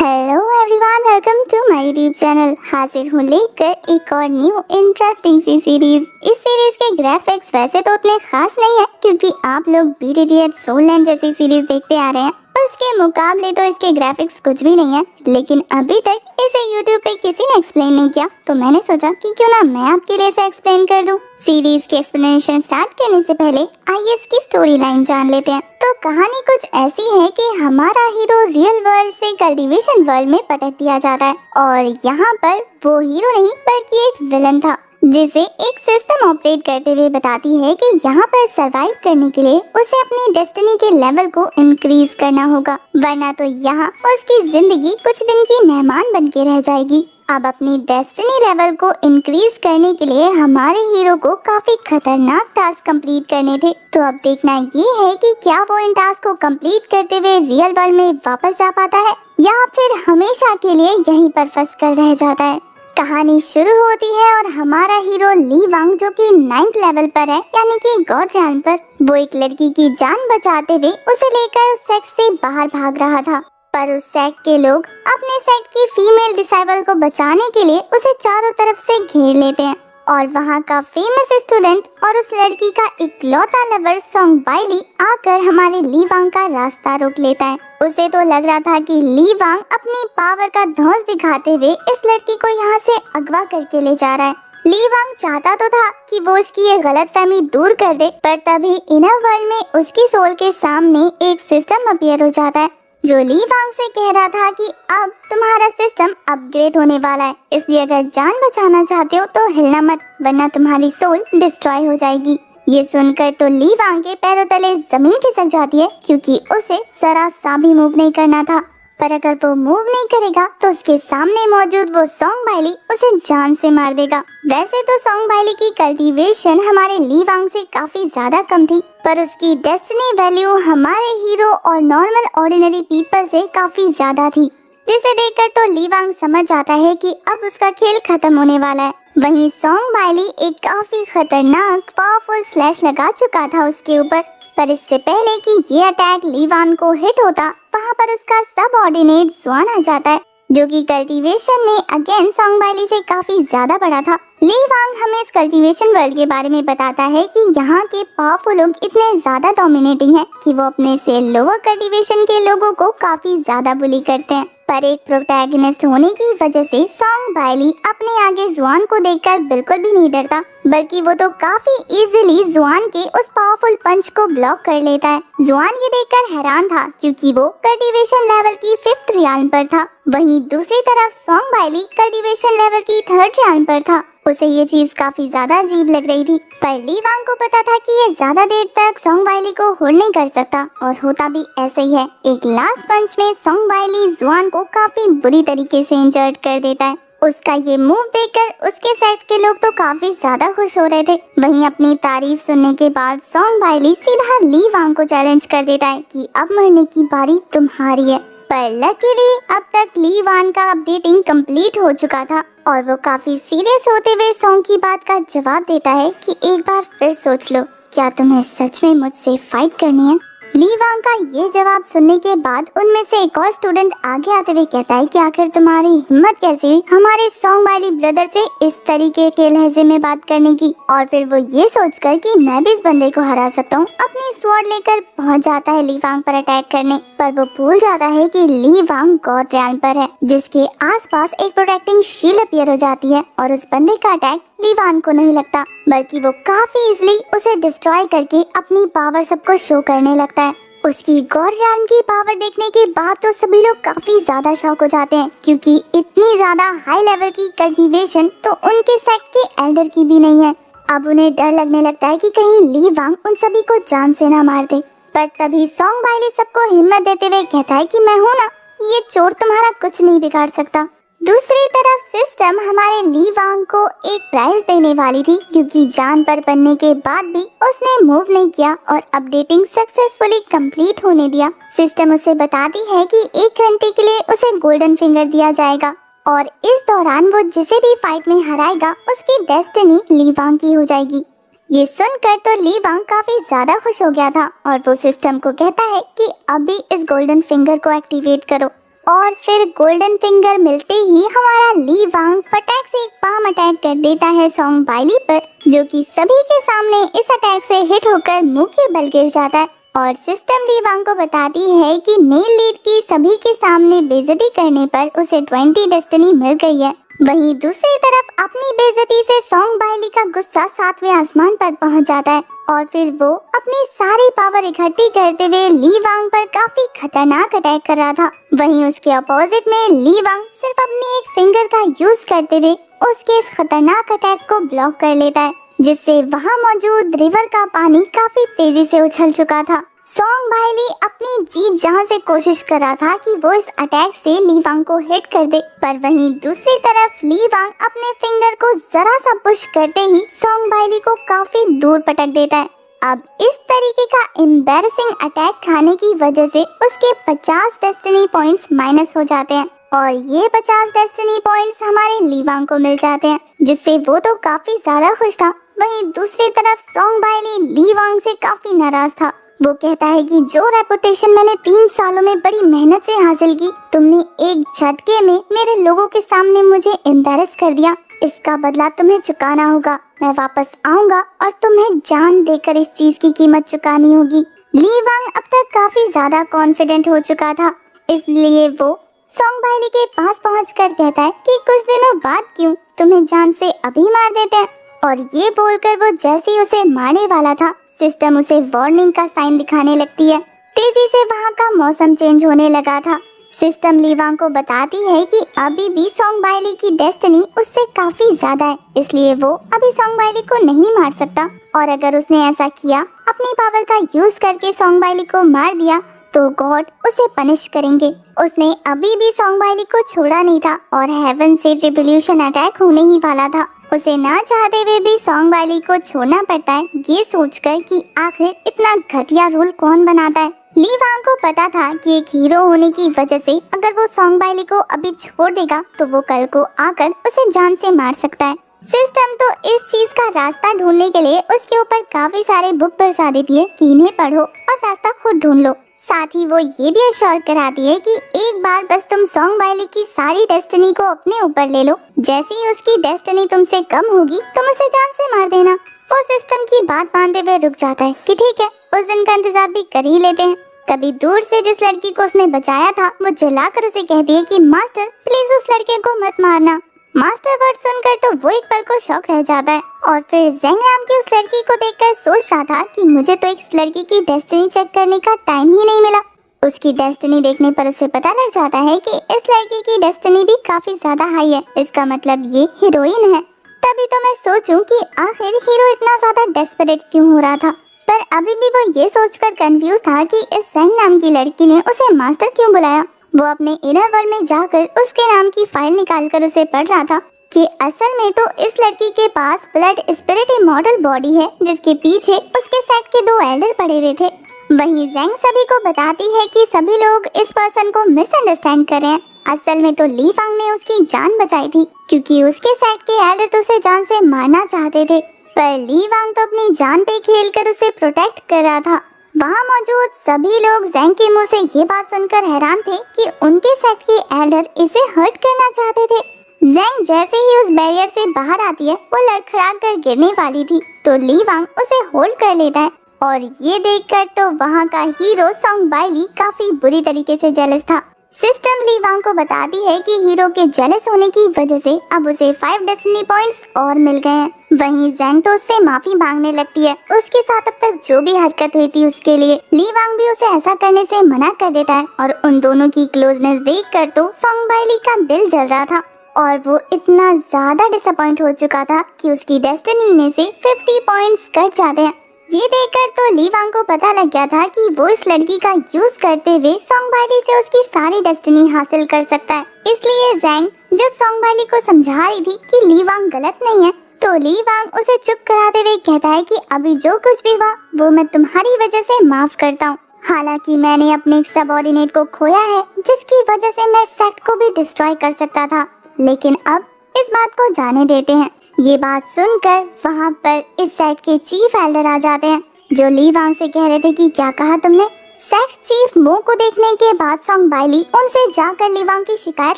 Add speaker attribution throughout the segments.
Speaker 1: Hello everyone, welcome to my YouTube channel. हाजिर हूँ लेकर एक और न्यू इंटरेस्टिंग सी सीरीज। इस सीरीज के ग्राफिक्स वैसे तो उतने खास नहीं है क्योंकि आप लोग बीटीडीएच सोलैंड जैसी सीरीज देखते आ रहे हैं। उसके मुकाबले तो इसके ग्राफिक्स कुछ भी नहीं है, लेकिन अभी तक इसे यूट्यूब पे किसी ने एक्सप्लेन नहीं किया, तो मैंने सोचा कि क्यों ना मैं आपके लिए इसे एक्सप्लेन कर दूं। सीरीज की एक्सप्लेनेशन स्टार्ट करने से पहले आइए इसकी स्टोरी लाइन जान लेते हैं। तो कहानी कुछ ऐसी है कि हमारा हीरो रियल वर्ल्ड से कल्टीवेशन वर्ल्ड में पटक दिया जाता है और यहाँ पर वो हीरो नहीं बल्कि एक विलन था, जिसे एक सिस्टम ऑपरेट करते हुए बताती है कि यहाँ पर सरवाइव करने के लिए उसे अपनी डेस्टिनी के लेवल को इंक्रीज करना होगा, वरना तो यहाँ उसकी जिंदगी कुछ दिन की मेहमान बन के रह जाएगी। अब अपनी डेस्टिनी लेवल को इंक्रीज करने के लिए हमारे हीरो को काफी खतरनाक टास्क कंप्लीट करने थे। तो अब देखना ये है कि क्या वो इन टास्क को कंप्लीट करते हुए रियल वर्ल्ड में वापस जा पाता है या फिर हमेशा के लिए यहीं पर फंस कर रह जाता है। कहानी शुरू होती है और हमारा हीरो ली वांग, जो कि 9th लेवल पर है, यानी कि गॉड रैम पर, वो एक लड़की की जान बचाते हुए उसे लेकर उस सेक्ट से बाहर भाग रहा था। पर उस सेक्ट के लोग अपने सेक्ट की फीमेल डिसाइबल को बचाने के लिए उसे चारों तरफ से घेर लेते हैं और वहाँ का फेमस स्टूडेंट और उस लड़की का इकलौता लवर सोंग बाइली आकर हमारे ली वांग का रास्ता रोक लेता है। उसे तो लग रहा था कि ली वांग अपनी पावर का धौंस दिखाते हुए इस लड़की को यहाँ से अगवा करके ले जा रहा है। ली वांग चाहता तो था कि वो उसकी ये गलतफहमी दूर कर दे, पर तभी इनर वर्ल्ड में उसकी सोल के सामने एक सिस्टम अपीयर हो जाता है जो ली वांग से कह रहा था कि अब तुम्हारा सिस्टम अपग्रेड होने वाला है, इसलिए अगर जान बचाना चाहते हो तो हिलना मत, वरना तुम्हारी सोल डिस्ट्रॉय हो जाएगी। ये सुनकर तो ली वांग के पैरों तले जमीन खिसक जाती है क्योंकि उसे जरा सा भी मूव नहीं करना था। पर अगर वो मूव नहीं करेगा तो उसके सामने मौजूद वो सोंग बाइली उसे जान से मार देगा। वैसे तो सोंग बाइली की कल्टीवेशन हमारे ली वांग से काफी ज्यादा कम थी, पर उसकी डेस्टिनी वैल्यू हमारे हीरो और नॉर्मल ऑर्डिनरी पीपल से काफी ज्यादा थी, जिसे देखकर तो ली वांग समझ जाता है कि अब उसका खेल खत्म होने वाला है। वहीं सोंग बाइली एक काफी खतरनाक पावरफुल स्लैश लगा चुका था उसके ऊपर, पर इससे पहले कि ये अटैक ली वांग को हिट होता, वहाँ पर उसका सबऑर्डिनेट जुआन आ जाता है, जो कि कल्टीवेशन में अगेन सोंग बाइली से काफी ज्यादा बड़ा था। ली वांग हमें इस कल्टीवेशन वर्ल्ड के बारे में बताता है कि यहाँ के पावरफुल लोग इतने ज्यादा डोमिनेटिंग हैं कि वो अपने से लोअर कल्टीवेशन के लोगों को काफी ज्यादा बुली करते हैं। पर एक प्रोटैगनिस्ट होने की वजह से सोंग बाइली अपने आगे जुआन को देखकर बिल्कुल भी नहीं डरता, बल्कि वो तो काफी इजीली जुआन के उस पावरफुल पंच को ब्लॉक कर लेता है। जुआन ये देखकर हैरान था क्योंकि वो कल्टीवेशन लेवल की 5th रियाल्म पर था, वहीं दूसरी तरफ सोंग बाइली कल्टीवेशन लेवल की 3rd रियाल्म पर था। उसे ये चीज काफी ज्यादा अजीब लग रही थी, पर ली वांग को पता था कि ये ज्यादा देर तक सोंग बाइली को होल्ड नहीं कर सकता, और होता भी ऐसे ही है। एक लास्ट पंच में सोंग बाइली जुआन को काफी बुरी तरीके से इंजर्ड कर देता है। उसका ये मूव देखकर उसके सेट के लोग तो काफी ज्यादा खुश हो रहे थे। वहीं अपनी तारीफ सुनने के बाद सोंग बाइली सीधा ली वांग को चैलेंज कर देता है कि अब मरने की बारी तुम्हारी है। पर लकीली अब तक ली वांग का अपडेटिंग कंप्लीट हो चुका था और वो काफी सीरियस होते हुए सोंग की बात का जवाब देता है कि एक बार फिर सोच लो, क्या तुम्हें सच में मुझसे फाइट करनी है। ली वांग का ये जवाब सुनने के बाद उनमें से एक और स्टूडेंट आगे आते हुए कहता है कि आखिर तुम्हारी हिम्मत कैसे हुई हमारे सोंग बाइली ब्रदर से इस तरीके के लहजे में बात करने की। और फिर वो ये सोचकर कि मैं भी इस बंदे को हरा सकता हूँ, अपनी स्वॉर्ड लेकर पहुँच जाता है ली वांग पर अटैक करने। पर वो भूल जाता है कि ली वांग गॉड रैम पर है, जिसके आसपास एक प्रोटेक्टिंग शील्ड अपीयर हो जाती है और उस बंदे का अटैक ली वांग को नहीं लगता, बल्कि वो काफी इजीली उसे डिस्ट्रॉय करके अपनी पावर सबको शो करने लगता है। उसकी गॉड रैम की पावर देखने के बाद तो सभी लोग काफी ज्यादा शॉक हो जाते हैं, क्योंकि इतनी ज्यादा हाई लेवल की कल्टीवेशन तो उनके सेक्ट के एल्डर की भी नहीं है। अब उन्हें डर लगने लगता है कि कहीं ली वांग उन सभी को जान से ना मार दे। पर तभी सोंग बाइली सबको हिम्मत देते हुए कहता है कि मैं हूँ ना, ये चोर तुम्हारा कुछ नहीं बिगाड़ सकता। दूसरी तरफ सिस्टम हमारे ली वांग को एक प्राइज देने वाली थी, क्योंकि जान पर बनने के बाद भी उसने मूव नहीं किया और अपडेटिंग सक्सेसफुली कंप्लीट होने दिया। सिस्टम उसे बताती है कि 1 घंटे के लिए उसे गोल्डन फिंगर दिया जाएगा और इस दौरान वो जिसे भी फाइट में हराएगा उसकी डेस्टिनी ली वांग की हो जाएगी। ये सुनकर तो ली वांग काफी ज्यादा खुश हो गया था और वो सिस्टम को कहता है कि अभी इस गोल्डन फिंगर को एक्टिवेट करो और फिर गोल्डन फिंगर मिलते ही हमारा ली वांग फटाक से एक पाम अटैक कर देता है सोंग बाइली पर, जो कि सभी के सामने इस अटैक से हिट होकर मुंह के बल गिर जाता है। और सिस्टम ली वांग को बताती है कि मेल लीड की सभी के सामने बेइज्जती करने पर उसे 20 डेस्टिनी मिल गई है। वहीं दूसरी तरफ अपनी बेइज्जती से सोंग बाइली का गुस्सा 7वें आसमान पर पहुंच जाता है और फिर वो अपनी सारी पावर इकट्ठी करते हुए ली वांग पर काफी खतरनाक अटैक कर रहा था। वहीं उसके अपोजिट में ली वांग सिर्फ अपनी एक फिंगर का यूज करते हुए उसके इस खतरनाक अटैक को ब्लॉक कर लेता है, जिससे वहां मौजूद रिवर का पानी काफी तेजी से उछल चुका था। सोंग बाइली अपनी जी जान से कोशिश कर रहा था कि वो इस अटैक से ली वांग को हिट कर दे, पर वहीं दूसरी तरफ ली वांग अपने फिंगर को जरा सा पुश करते ही सोंग बाइली को काफी दूर पटक देता है। अब इस तरीके का एम्बैरेसिंग अटैक खाने की वजह से उसके 50 डेस्टिनी पॉइंट्स माइनस हो जाते हैं और ये 50 डेस्टिनी पॉइंट्स हमारे ली वांग को मिल जाते हैं, जिससे वो तो काफी ज्यादा खुश था। वहीं दूसरी तरफ सोंग बाइली ली वांग से काफी नाराज था। वो कहता है कि जो रेपुटेशन मैंने 3 सालों में बड़ी मेहनत से हासिल की, तुमने एक झटके में मेरे लोगों के सामने मुझे एम्बैरेस कर दिया। इसका बदला तुम्हें चुकाना होगा। मैं वापस आऊंगा और तुम्हें जान देकर इस चीज की कीमत चुकानी होगी। ली वांग अब तक काफी ज्यादा कॉन्फिडेंट हो चुका था, इसलिए वो सोंग बाइली के पास पहुंचकर कहता है कि कुछ दिनों बाद क्यों, तुम्हें जान से अभी मार देते हैं। और ये बोलकर वो जैसे ही उसे मारने वाला था, सिस्टम उसे वार्निंग का साइन दिखाने लगती है। तेजी से वहाँ का मौसम चेंज होने लगा था। सिस्टम ली वांग को बताती है कि अभी भी सोंग बाइली की डेस्टिनी उससे काफी ज्यादा है, इसलिए वो अभी सोंग बाइली को नहीं मार सकता। और अगर उसने ऐसा किया, अपनी पावर का यूज करके सोंग बाइली को मार दिया, तो गॉड उसे पनिश करेंगे। उसने अभी भी सोंग बाइली को छोड़ा नहीं था और हेवन से रिवोल्यूशन अटैक होने ही वाला था। उसे ना चाहते हुए भी सोंग बाइली को छोड़ना पड़ता है, ये सोचकर कि आखिर इतना घटिया रूल कौन बनाता है। ली वांग को पता था कि एक हीरो होने की वजह से अगर वो सोंग बाइली को अभी छोड़ देगा तो वो कल को आकर उसे जान से मार सकता है। सिस्टम तो इस चीज का रास्ता ढूंढने के लिए उसके ऊपर काफी सारे बुक बरसा देती है कि इन्हें पढ़ो और रास्ता खुद ढूंढ लो। साथ ही वो ये भी अश्योर कराती है कि एक बार बस तुम सोंग बाइली की सारी डेस्टिनी को अपने ऊपर ले लो, जैसे ही उसकी डेस्टिनी तुमसे कम होगी तुम उसे जान से मार देना। वो सिस्टम की बात मानते हुए रुक जाता है कि ठीक है, उस दिन का इंतजार भी कर ही लेते हैं। तभी दूर से जिस लड़की को उसने बचाया था, वो चिल्लाकर उसे कहती है कि मास्टर प्लीज उस लड़के को मत मारना। मास्टर वर्ड सुनकर तो वो एक पल को शॉक रह जाता है और फिर ज़ेंग नाम की उस लड़की को देखकर सोच रहा था कि मुझे तो इस लड़की की डेस्टिनी चेक करने का टाइम ही नहीं मिला। उसकी डेस्टिनी देखने पर उसे पता लग जाता है कि इस लड़की की डेस्टिनी भी काफी ज्यादा हाई है, इसका मतलब ये हीरोइन है। तभी तो मैं सोचूं कि आखिर हीरो इतना ज्यादा डेस्परेट क्यों हो रहा था, पर अभी भी वो ये सोचकर कंफ्यूज था कि इस ज़ेंग नाम की लड़की ने उसे मास्टर क्यों बुलाया। वो अपने इनर वर्ल्ड में जाकर उसके नाम की फाइल निकालकर उसे पढ़ रहा था कि असल में तो इस लड़की के पास ब्लड स्पिरिट इमॉर्टल बॉडी है, जिसके पीछे उसके सेट के 2 एल्डर पड़े हुए थे। वहीं ज़ेंग सभी को बताती है कि सभी लोग इस पर्सन को मिसअंडरस्टैंड कर रहे हैं। असल में तो ली वांग ने उसकी जान बचाई थी, क्योंकि उसके सेट के एल्डर तो उसे जान से मारना चाहते थे, पर ली वांग तो अपनी जान पे खेलकर उसे प्रोटेक्ट कर रहा था। वहाँ मौजूद सभी लोग ज़ेंग के मुंह से ये बात सुनकर हैरान थे कि उनके सेट के एल्डर इसे हर्ट करना चाहते थे। ज़ेंग जैसे ही उस बैरियर से बाहर आती है, वो लड़खड़ा कर गिरने वाली थी, तो ली वांग उसे होल्ड कर लेता है और ये देखकर तो वहाँ का हीरो सोंग बाइली काफी बुरी तरीके से जेलस था। सिस्टम ली वांग को बताती है कि हीरो के जेलस होने की वजह से अब उसे 5 डेस्टिनी पॉइंट्स और मिल गए हैं। वहीं ज़ेंग तो उससे माफी मांगने लगती है, उसके साथ अब तक जो भी हरकत हुई थी उसके लिए। ली वांग भी उसे ऐसा करने से मना कर देता है और उन दोनों की क्लोजनेस देखकर तो सोंग बाइली का दिल जल रहा था और वो इतना ज्यादा डिसअपॉइंट हो चुका था कि उसकी डेस्टिनी में से 50 पॉइंट्स कट जाते हैं। ये देखकर तो ली वांग को पता लग गया था कि वो इस लड़की का यूज करते हुए सोंग बाइली से उसकी सारी डेस्टिनी हासिल कर सकता है। इसलिए ज़ेंग जब सोंग बाइली को समझा रही थी कि ली वांग गलत नहीं है, तो ली वांग उसे चुप कराते हुए कहता है कि अभी जो कुछ भी हुआ वो मैं तुम्हारी वजह से माफ करता हूँ। हालांकि मैंने अपने एक सबऑर्डिनेट को खोया है, जिसकी वजह से मैं सेट को भी डिस्ट्रॉय कर सकता था, लेकिन अब इस बात को जाने देते हैं। ये बात सुनकर वहाँ पर इस सेट के चीफ एल्डर आ जाते हैं, जो ली वांग से कह रहे थे कि क्या कहा तुमने। सेक्स चीफ मो को देखने के बाद सॉन्ग बाइली उनसे जाकर लीवांग की शिकायत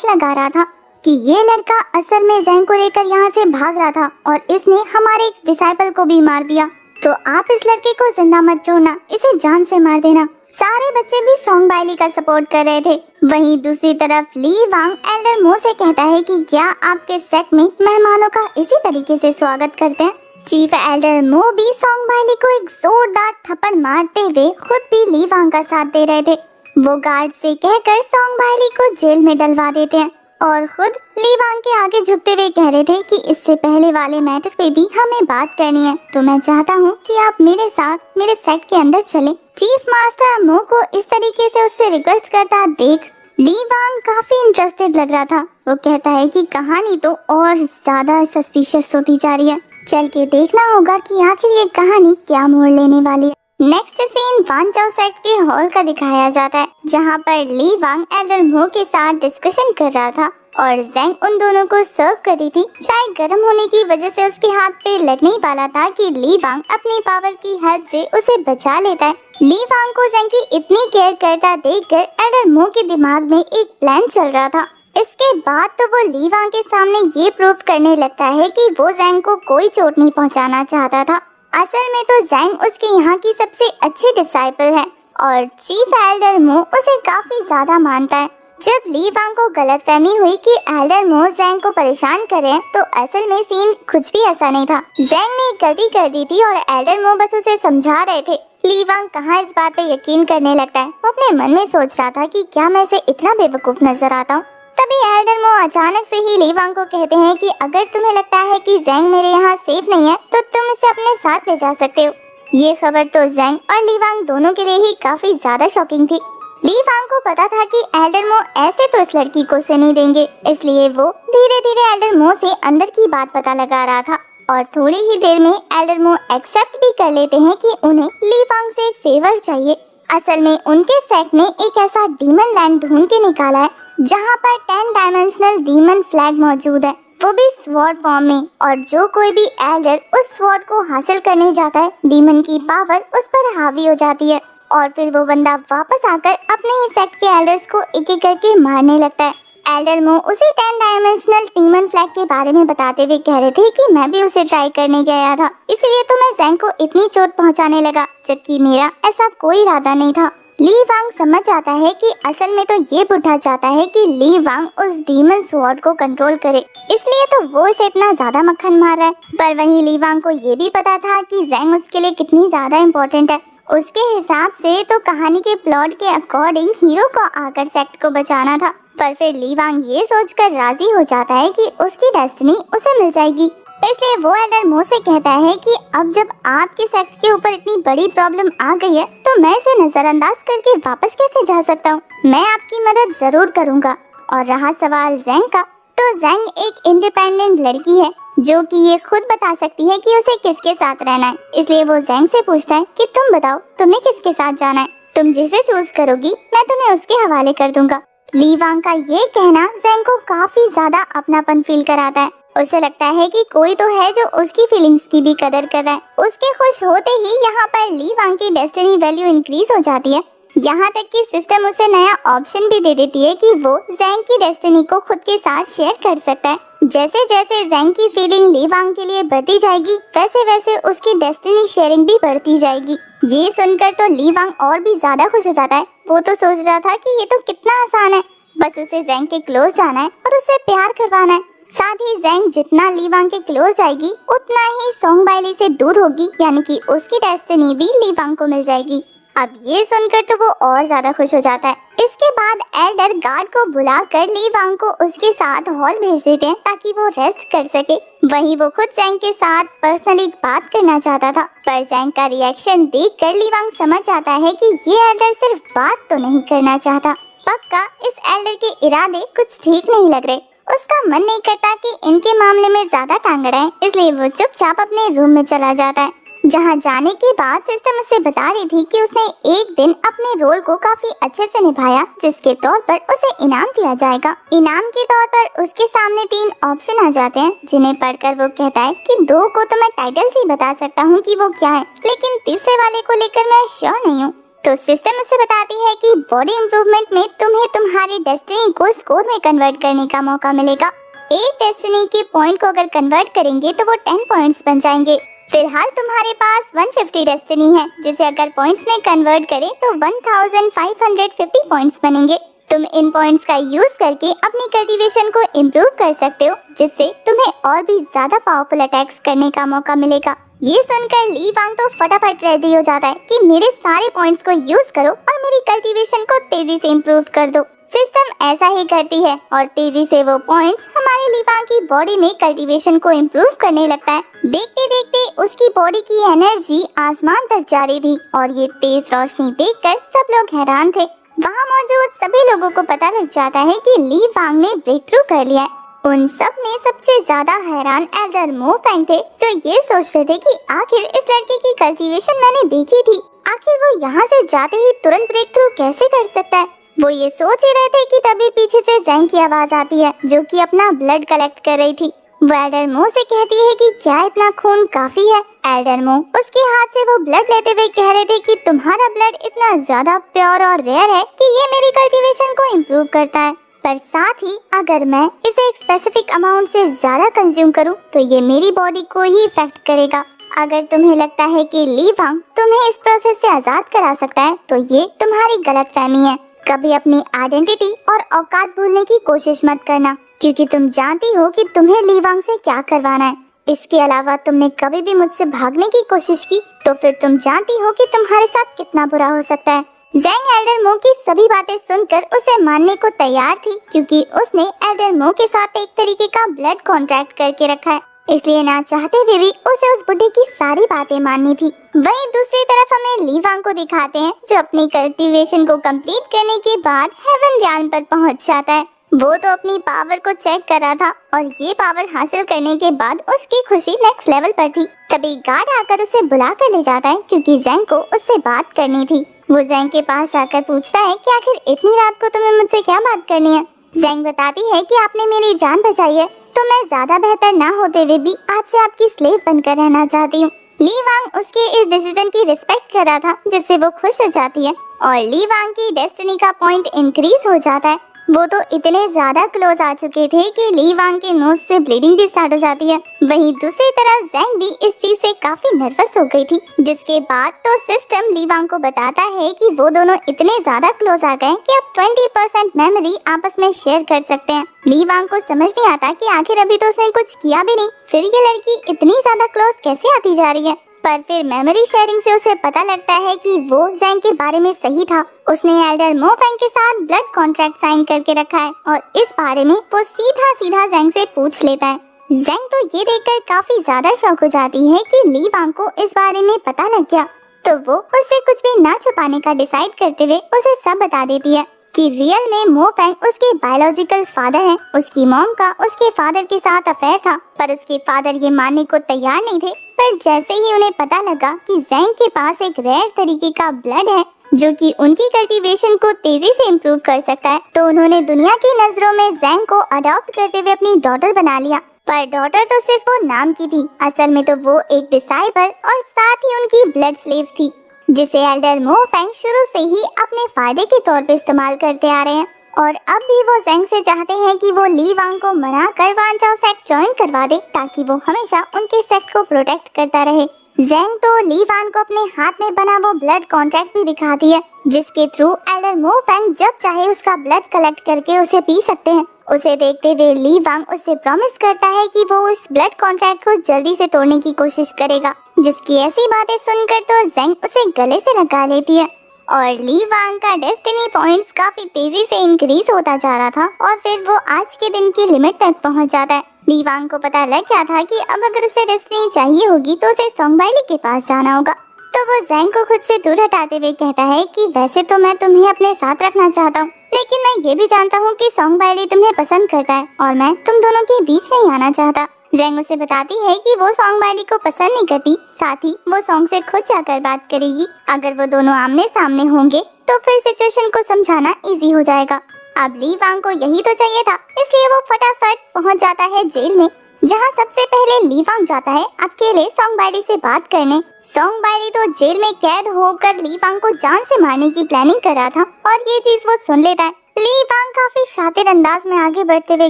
Speaker 1: लगा रहा था कि ये लड़का असल में ज़ैंग को लेकर यहाँ से भाग रहा था और इसने हमारे एक डिसाइपल को भी मार दिया। तो आप इस लड़के को जिंदा मत छोड़ना, इसे जान से मार देना। सारे बच्चे भी सॉन्ग बाइली का सपोर्ट कर रहे थे। वहीं दूसरी तरफ लीवांग एल्डर मो से कहता है कि क्या आपके सेक्ट में मेहमानों का इसी तरीके से स्वागत करते हैं। चीफ एल्डर मो भी सॉन्ग बाइली को एक जोरदार थप्पड़ मारते हुए खुद भी लीवांग का साथ दे रहे थे। वो गार्ड से कहकर सॉन्ग बाइली को जेल में डलवा देते हैं और खुद लीवांग के आगे झुकते हुए कह रहे थे कि इससे पहले वाले मैटर पे भी हमें बात करनी है, तो मैं चाहता हूँ कि आप मेरे साथ मेरे सेक्ट के अंदर चलें। चीफ मास्टर मो को इस तरीके से उससे रिक्वेस्ट करता देख लीवांग काफी इंटरेस्टेड लग रहा था। वो कहता है कि कहानी तो और ज्यादा सस्पिशियस होती जा रही है, चल के देखना होगा कि आखिर ये कहानी क्या मोड़ लेने वाली है। नेक्स्ट सीन वानचाओ सेक्ट के हॉल का दिखाया जाता है, जहाँ पर लीवांग एल्डर मो के साथ डिस्कशन कर रहा था और ज़ैंग उन दोनों को सर्व करी थी। चाय गर्म होने की वजह से उसके हाथ पे लगने ही वाला था कि लीवांग अपनी पावर की हेल्प से उसे बचा लेता है। लीवांग को ज़ैंग की इतनी केयर करता देखकर एल्डर मो के दिमाग में एक प्लान चल रहा था। इसके बाद तो वो लीवांग के सामने ये प्रूव करने लगता है कि वो ज़ैंग को कोई चोट नहीं पहुंचाना चाहता था। असल में तो ज़ैंग उसके यहाँ की सबसे अच्छी डिसाइपल है और चीफ एल्डर मो उसे काफी ज्यादा मानता है। जब लीवांग को गलतफहमी हुई कि एल्डर मो ज़ैंग को परेशान करे, तो असल में सीन कुछ भी ऐसा नहीं था। ज़ैंग ने एक गलती कर दी थी और एल्डर मो बस उसे समझा रहे थे। लीवांग कहाँ इस बात पे यकीन करने लगता है। वो अपने मन में सोच रहा था कि क्या मैं इसे इतना बेवकूफ नजर आता हूँ। तभी एल्डर मो अचानक से ही लीवांग को कहते हैं कि अगर तुम्हें लगता है कि ज़ैंग मेरे यहाँ सेफ नहीं है, तो तुम इसे अपने साथ ले जा सकते हो। ये खबर तो ज़ैंग और लीवांग दोनों के लिए ही काफी ज्यादा शॉकिंग थी। लीवांग को पता था कि एल्डर मो ऐसे तो इस लड़की को से नहीं देंगे, इसलिए वो धीरे धीरे एल्डर मो से अंदर की बात पता लगा रहा था और थोड़ी ही देर में एल्डर मो एक्सेप्ट भी कर लेते हैं कि उन्हें लीवांग से एक फेवर चाहिए। असल में उनके सेक्ट ने एक ऐसा डीमन लैंड ढूंढ के निकाला है जहाँ पर 10 डायमेंशनल डीमन फ्लैग मौजूद है, वो भी स्वॉर्ड फॉर्म में, और जो कोई भी एल्डर उस स्वॉर्ड को हासिल करने जाता है, डीमन की पावर उस पर हावी हो जाती है और फिर वो बंदा वापस आकर अपने ही सेक्ट के एल्डर्स को एक एक करके मारने लगता है। एल्डर मो उसी 10 डायमेंशनल डीमन फ्लैग के बारे में बताते हुए कह रहे थे कि मैं भी उसे ट्राई करने गया था, इसलिए तो मैं ज़ैंग को इतनी चोट पहुंचाने लगा, जबकि मेरा ऐसा कोई इरादा नहीं था। लीवांग समझ जाता है कि असल में तो ये बुढ़ा चाहता है कि लीवांग उस डीमन स्वॉर्ड को कंट्रोल करे, इसलिए तो वो इसे इतना ज्यादा मक्खन मार रहा है। पर वहीं लीवांग को ये भी पता था कि ज़ैंग उसके लिए कितनी ज्यादा इम्पोर्टेंट है। उसके हिसाब से तो कहानी के प्लॉट के अकॉर्डिंग हीरो को आकर सेक्ट को बचाना था, पर फिर लीवांग ये सोचकर राजी हो जाता है कि उसकी डेस्टिनी उसे मिल जाएगी। इसलिए वो एल्डर मो से कहता है कि अब जब आपके सेक्स के ऊपर इतनी बड़ी प्रॉब्लम आ गई है, तो मैं इसे नजरअंदाज करके वापस कैसे जा सकता हूँ। मैं आपकी मदद जरूर करूँगा। और रहा सवाल ज़ैंग का, तो ज़ैंग एक इंडिपेंडेंट लड़की है जो कि ये खुद बता सकती है कि उसे किसके साथ रहना है। इसलिए वो ज़ैंग से पूछता है कि तुम बताओ तुम्हें किसके साथ जाना है, तुम जिसे चूज करोगी मैं तुम्हें उसके हवाले कर दूंगा। लीवांग का ये कहना ज़ैंग को काफी ज्यादा अपनापन फील कराता है। उसे लगता है कि कोई तो है जो उसकी फीलिंग्स की भी कदर कर रहा है। उसके खुश होते ही यहाँ पर लीवांग की डेस्टिनी वैल्यू इंक्रीज हो जाती है। यहाँ तक कि सिस्टम उसे नया ऑप्शन भी दे देती है कि वो ज़ैंग की डेस्टिनी को खुद के साथ शेयर कर सकता है। जैसे जैसे ज़ैंग की फीलिंग लीवांग के लिए बढ़ती जाएगी, वैसे वैसे उसकी डेस्टिनी शेयरिंग भी बढ़ती जाएगी। ये सुनकर तो लीवांग और भी ज्यादा खुश हो जाता है। वो तो सोच रहा था कि ये तो कितना आसान है, बस उसे ज़ैंग के क्लोज जाना है और उससे प्यार करवाना है। साथ ही ज़ैंग जितना लीवांग के क्लोज जाएगी, उतना ही सॉन्ग बाइली से दूर होगी, यानी कि उसकी डेस्टिनी भी लीवांग को मिल जाएगी। अब ये सुनकर तो वो और ज्यादा खुश हो जाता है। इसके बाद एल्डर गार्ड को बुलाकर लीवांग को उसके साथ हॉल भेज देते हैं ताकि वो रेस्ट कर सके। वहीं वो खुद ज़ैंग के साथ पर्सनली बात करना चाहता था, पर ज़ैंग का रिएक्शन देखकर लीवांग समझ जाता है कि ये एल्डर सिर्फ बात तो नहीं करना चाहता। पक्का इस एल्डर के इरादे कुछ ठीक नहीं लग रहे। उसका मन नहीं करता कि इनके मामले में ज्यादा टांग अड़ाए, इसलिए वो चुपचाप अपने रूम में चला जाता है। जहाँ जाने के बाद सिस्टम उसे बता रही थी कि उसने एक दिन अपने रोल को काफी अच्छे से निभाया, जिसके तौर पर उसे इनाम दिया जाएगा। इनाम के तौर पर उसके सामने 3 ऑप्शन आ जाते हैं, जिन्हें पढ़कर वो कहता है कि 2 को तो मैं टाइटल से ही बता सकता हूँ कि वो क्या है, लेकिन तीसरे वाले को लेकर मैं श्योर नहीं हूँ। तो सिस्टम उसे बताती है कि बॉडी इम्प्रूवमेंट में तुम्हें तुम्हारी डेस्टिनी को स्कोर में कन्वर्ट करने का मौका मिलेगा। एक डेस्टिनी के पॉइंट को अगर कन्वर्ट करेंगे तो वो 10 पॉइंट्स बन जाएंगे। फिलहाल तुम्हारे पास 150 डेस्टिनी है, जिसे अगर पॉइंट्स में कन्वर्ट करें तो 1550 पॉइंट्स बनेंगे। तुम इन पॉइंट्स का यूज करके अपनी कल्टीवेशन को इम्प्रूव कर सकते हो, जिससे तुम्हें और भी ज्यादा पावरफुल अटैक्स करने का मौका मिलेगा। ये सुनकर ली वांग तो फटाफट रेडी हो जाता है कि मेरे सारे पॉइंट्स को यूज करो और मेरी कल्टीवेशन को तेजी से इम्प्रूव कर दो। सिस्टम ऐसा ही करती है और तेजी से वो पॉइंट्स हमारे ली वांग की बॉडी में कल्टीवेशन को इम्प्रूव करने लगता है। देखते देखते उसकी बॉडी की एनर्जी आसमान तक जा रही थी और ये तेज रोशनी देखकर सब लोग हैरान थे। वहाँ मौजूद सभी लोगों को पता लग जाता है कि ली वांग ने ब्रेक थ्रू कर लिया है। उन सब में सबसे ज्यादा हैरान एल्डर मो फेंग थे, जो ये सोच रहे थे कि आखिर इस लड़के की कल्टीवेशन मैंने देखी थी, आखिर वो यहाँ से जाते ही तुरंत ब्रेक थ्रू कैसे कर सकता है। वो ये सोच ही रहे थे कि तभी पीछे से ज़ेंग की आवाज आती है, जो कि अपना ब्लड कलेक्ट कर रही थी। वो एल्डर मो से कहती है कि क्या इतना खून काफी है। एल्डर मो उसके हाथ से वो ब्लड लेते हुए कह रहे थे कि तुम्हारा ब्लड इतना ज्यादा प्योर और रेयर है कि ये मेरी कल्टीवेशन को इम्प्रूव करता है, पर साथ ही अगर मैं इसे एक स्पेसिफिक अमाउंट से ज्यादा कंज्यूम करूं तो ये मेरी बॉडी को ही इफेक्ट करेगा। अगर तुम्हें लगता है कि ली वांग तुम्हें इस प्रोसेस से आजाद करा सकता है तो ये तुम्हारी गलतफहमी है। कभी अपनी आइडेंटिटी और औकात भूलने की कोशिश मत करना, क्योंकि तुम जानती हो कि तुम्हें ली वांग से क्या करवाना है। इसके अलावा तुमने कभी भी मुझसे भागने की कोशिश की तो फिर तुम जानती हो कि तुम्हारे साथ कितना बुरा हो सकता है। ज़ेंग एल्डर मो की सभी बातें सुनकर उसे मानने को तैयार थी, क्योंकि उसने एल्डर मो के साथ एक तरीके का ब्लड कॉन्ट्रैक्ट करके रखा है, इसलिए ना चाहते हुए भी उसे उस बुढ़े की सारी बातें माननी थी। वहीं दूसरी तरफ हमें ली वांग को दिखाते हैं, जो अपनी कल्टीवेशन को कंप्लीट करने के बाद हेवन रियाल्म पर पहुंच जाता है। वो तो अपनी पावर को चेक कर रहा था और ये पावर हासिल करने के बाद उसकी खुशी नेक्स्ट लेवल पर थी। तभी गार्ड आकर उसे बुला कर ले जाता है, क्योंकि ज़ेंग को उससे बात करनी थी। वो ज़ेंग के पास जाकर पूछता है कि आखिर इतनी रात को तुम्हें मुझसे क्या बात करनी है। ज़ेंग बताती है कि आपने मेरी जान बचाई है, तो मैं ज्यादा बेहतर ना होते हुए भी आज से आपकी स्लेव बनकर रहना चाहती हूँ। ली वांग उसके इस डिसीजन की रिस्पेक्ट कर रहा था, जिससे वो खुश हो जाती है और ली वांग की डेस्टिनी का पॉइंट इंक्रीज हो जाता है। वो तो इतने ज्यादा क्लोज आ चुके थे कि ली वांग के नोज से ब्लीडिंग भी स्टार्ट हो जाती है। वहीं दूसरी तरफ ज़ेंग भी इस चीज से काफी नर्वस हो गई थी, जिसके बाद तो सिस्टम ली वांग को बताता है कि वो दोनों इतने ज्यादा क्लोज आ गए कि अब 20% मेमोरी आपस में शेयर कर सकते हैं। ली वांग को समझ नहीं आता कि आखिर अभी तो उसने कुछ किया भी नहीं, फिर ये लड़की इतनी ज्यादा क्लोज कैसे आती जा रही है। पर फिर मेमोरी शेयरिंग से उसे पता लगता है कि वो ज़ेंग के बारे में सही था। उसने एल्डर मो फेंग के साथ ब्लड कॉन्ट्रैक्ट साइन करके रखा है और इस बारे में वो सीधा ज़ेंग से पूछ लेता है। ज़ेंग तो ये देखकर काफी ज्यादा शॉक हो जाती है कि ली वांग को इस बारे में पता लग गया, तो वो उससे कुछ भी ना छुपाने का डिसाइड करते हुए उसे सब बता देती है कि रियल में मो फेंग उसके बायोलॉजिकल फादर हैं। उसकी मॉम का उसके फादर के साथ अफेयर था, पर उसके फादर ये मानने को तैयार नहीं थे। पर जैसे ही उन्हें पता लगा कि ज़ेंग के पास एक रेयर तरीके का ब्लड है जो कि उनकी कल्टीवेशन को तेजी से इम्प्रूव कर सकता है, तो उन्होंने दुनिया की नजरों में ज़ेंग को अडॉप्ट करते हुए अपनी डॉटर बना लिया। पर डॉटर तो सिर्फ वो नाम की थी, असल में तो वो एक डिसाइबल और साथ ही उनकी ब्लड स्लेव थी, जिसे एल्डर मो फेंग शुरू से ही अपने फायदे के तौर पे इस्तेमाल करते आ रहे हैं। और अब भी वो ज़ेंग से चाहते हैं कि वो ली वांग को मना कर वान चाओ सेक्ट ज्वाइन करवा दे, ताकि वो हमेशा उनके सेक्ट को प्रोटेक्ट करता रहे। ज़ेंग तो ली वांग को अपने हाथ में बना वो ब्लड कॉन्ट्रैक्ट भी दिखाती है, जिसके थ्रू एल्डर मो फेंग जब चाहे उसका ब्लड कलेक्ट करके उसे पी सकते हैं। उसे देखते हुए ली वांग उससे प्रॉमिस करता है कि वो उस ब्लड कॉन्ट्रैक्ट को जल्दी से तोड़ने की कोशिश करेगा, जिसकी ऐसी बातें सुनकर तो ज़ेंग उसे गले से लगा लेती है। और ली वांग का डेस्टिनी पॉइंट्स काफी तेजी से इंक्रीज होता जा रहा था और फिर वो आज के दिन की लिमिट तक पहुंच जाता है। ली वांग को पता लग गया था कि अब अगर उसे डेस्टिनी चाहिए होगी तो उसे सोंगबाइली के पास जाना होगा, तो वो ज़ेंग को खुद से दूर हटाते हुए कहता है कि वैसे तो मैं तुम्हें अपने साथ रखना चाहता हूँ, लेकिन मैं ये भी जानता हूँ कि सोंगबाइली तुम्हें पसंद करता है और मैं तुम दोनों के बीच नहीं आना चाहता। ज़ेंग उसे बताती है कि वो सोंगबाइली को पसंद नहीं करती, साथ ही वो सोंग से खुद जाकर बात करेगी। अगर वो दोनों आमने सामने होंगे तो फिर सिचुएशन को समझाना इजी हो जाएगा। अब ली वांग को यही तो चाहिए था, इसलिए वो फटाफट पहुंच जाता है जेल में। जहाँ सबसे पहले ली वांग जाता है अकेले सोंग बायली से बात करने। सोंग बायली तो जेल में कैद होकर ली वांग को जान से मारने की प्लानिंग कर रहा था और ये चीज वो सुन लेता है। ली वांग काफी शातिर अंदाज में आगे बढ़ते हुए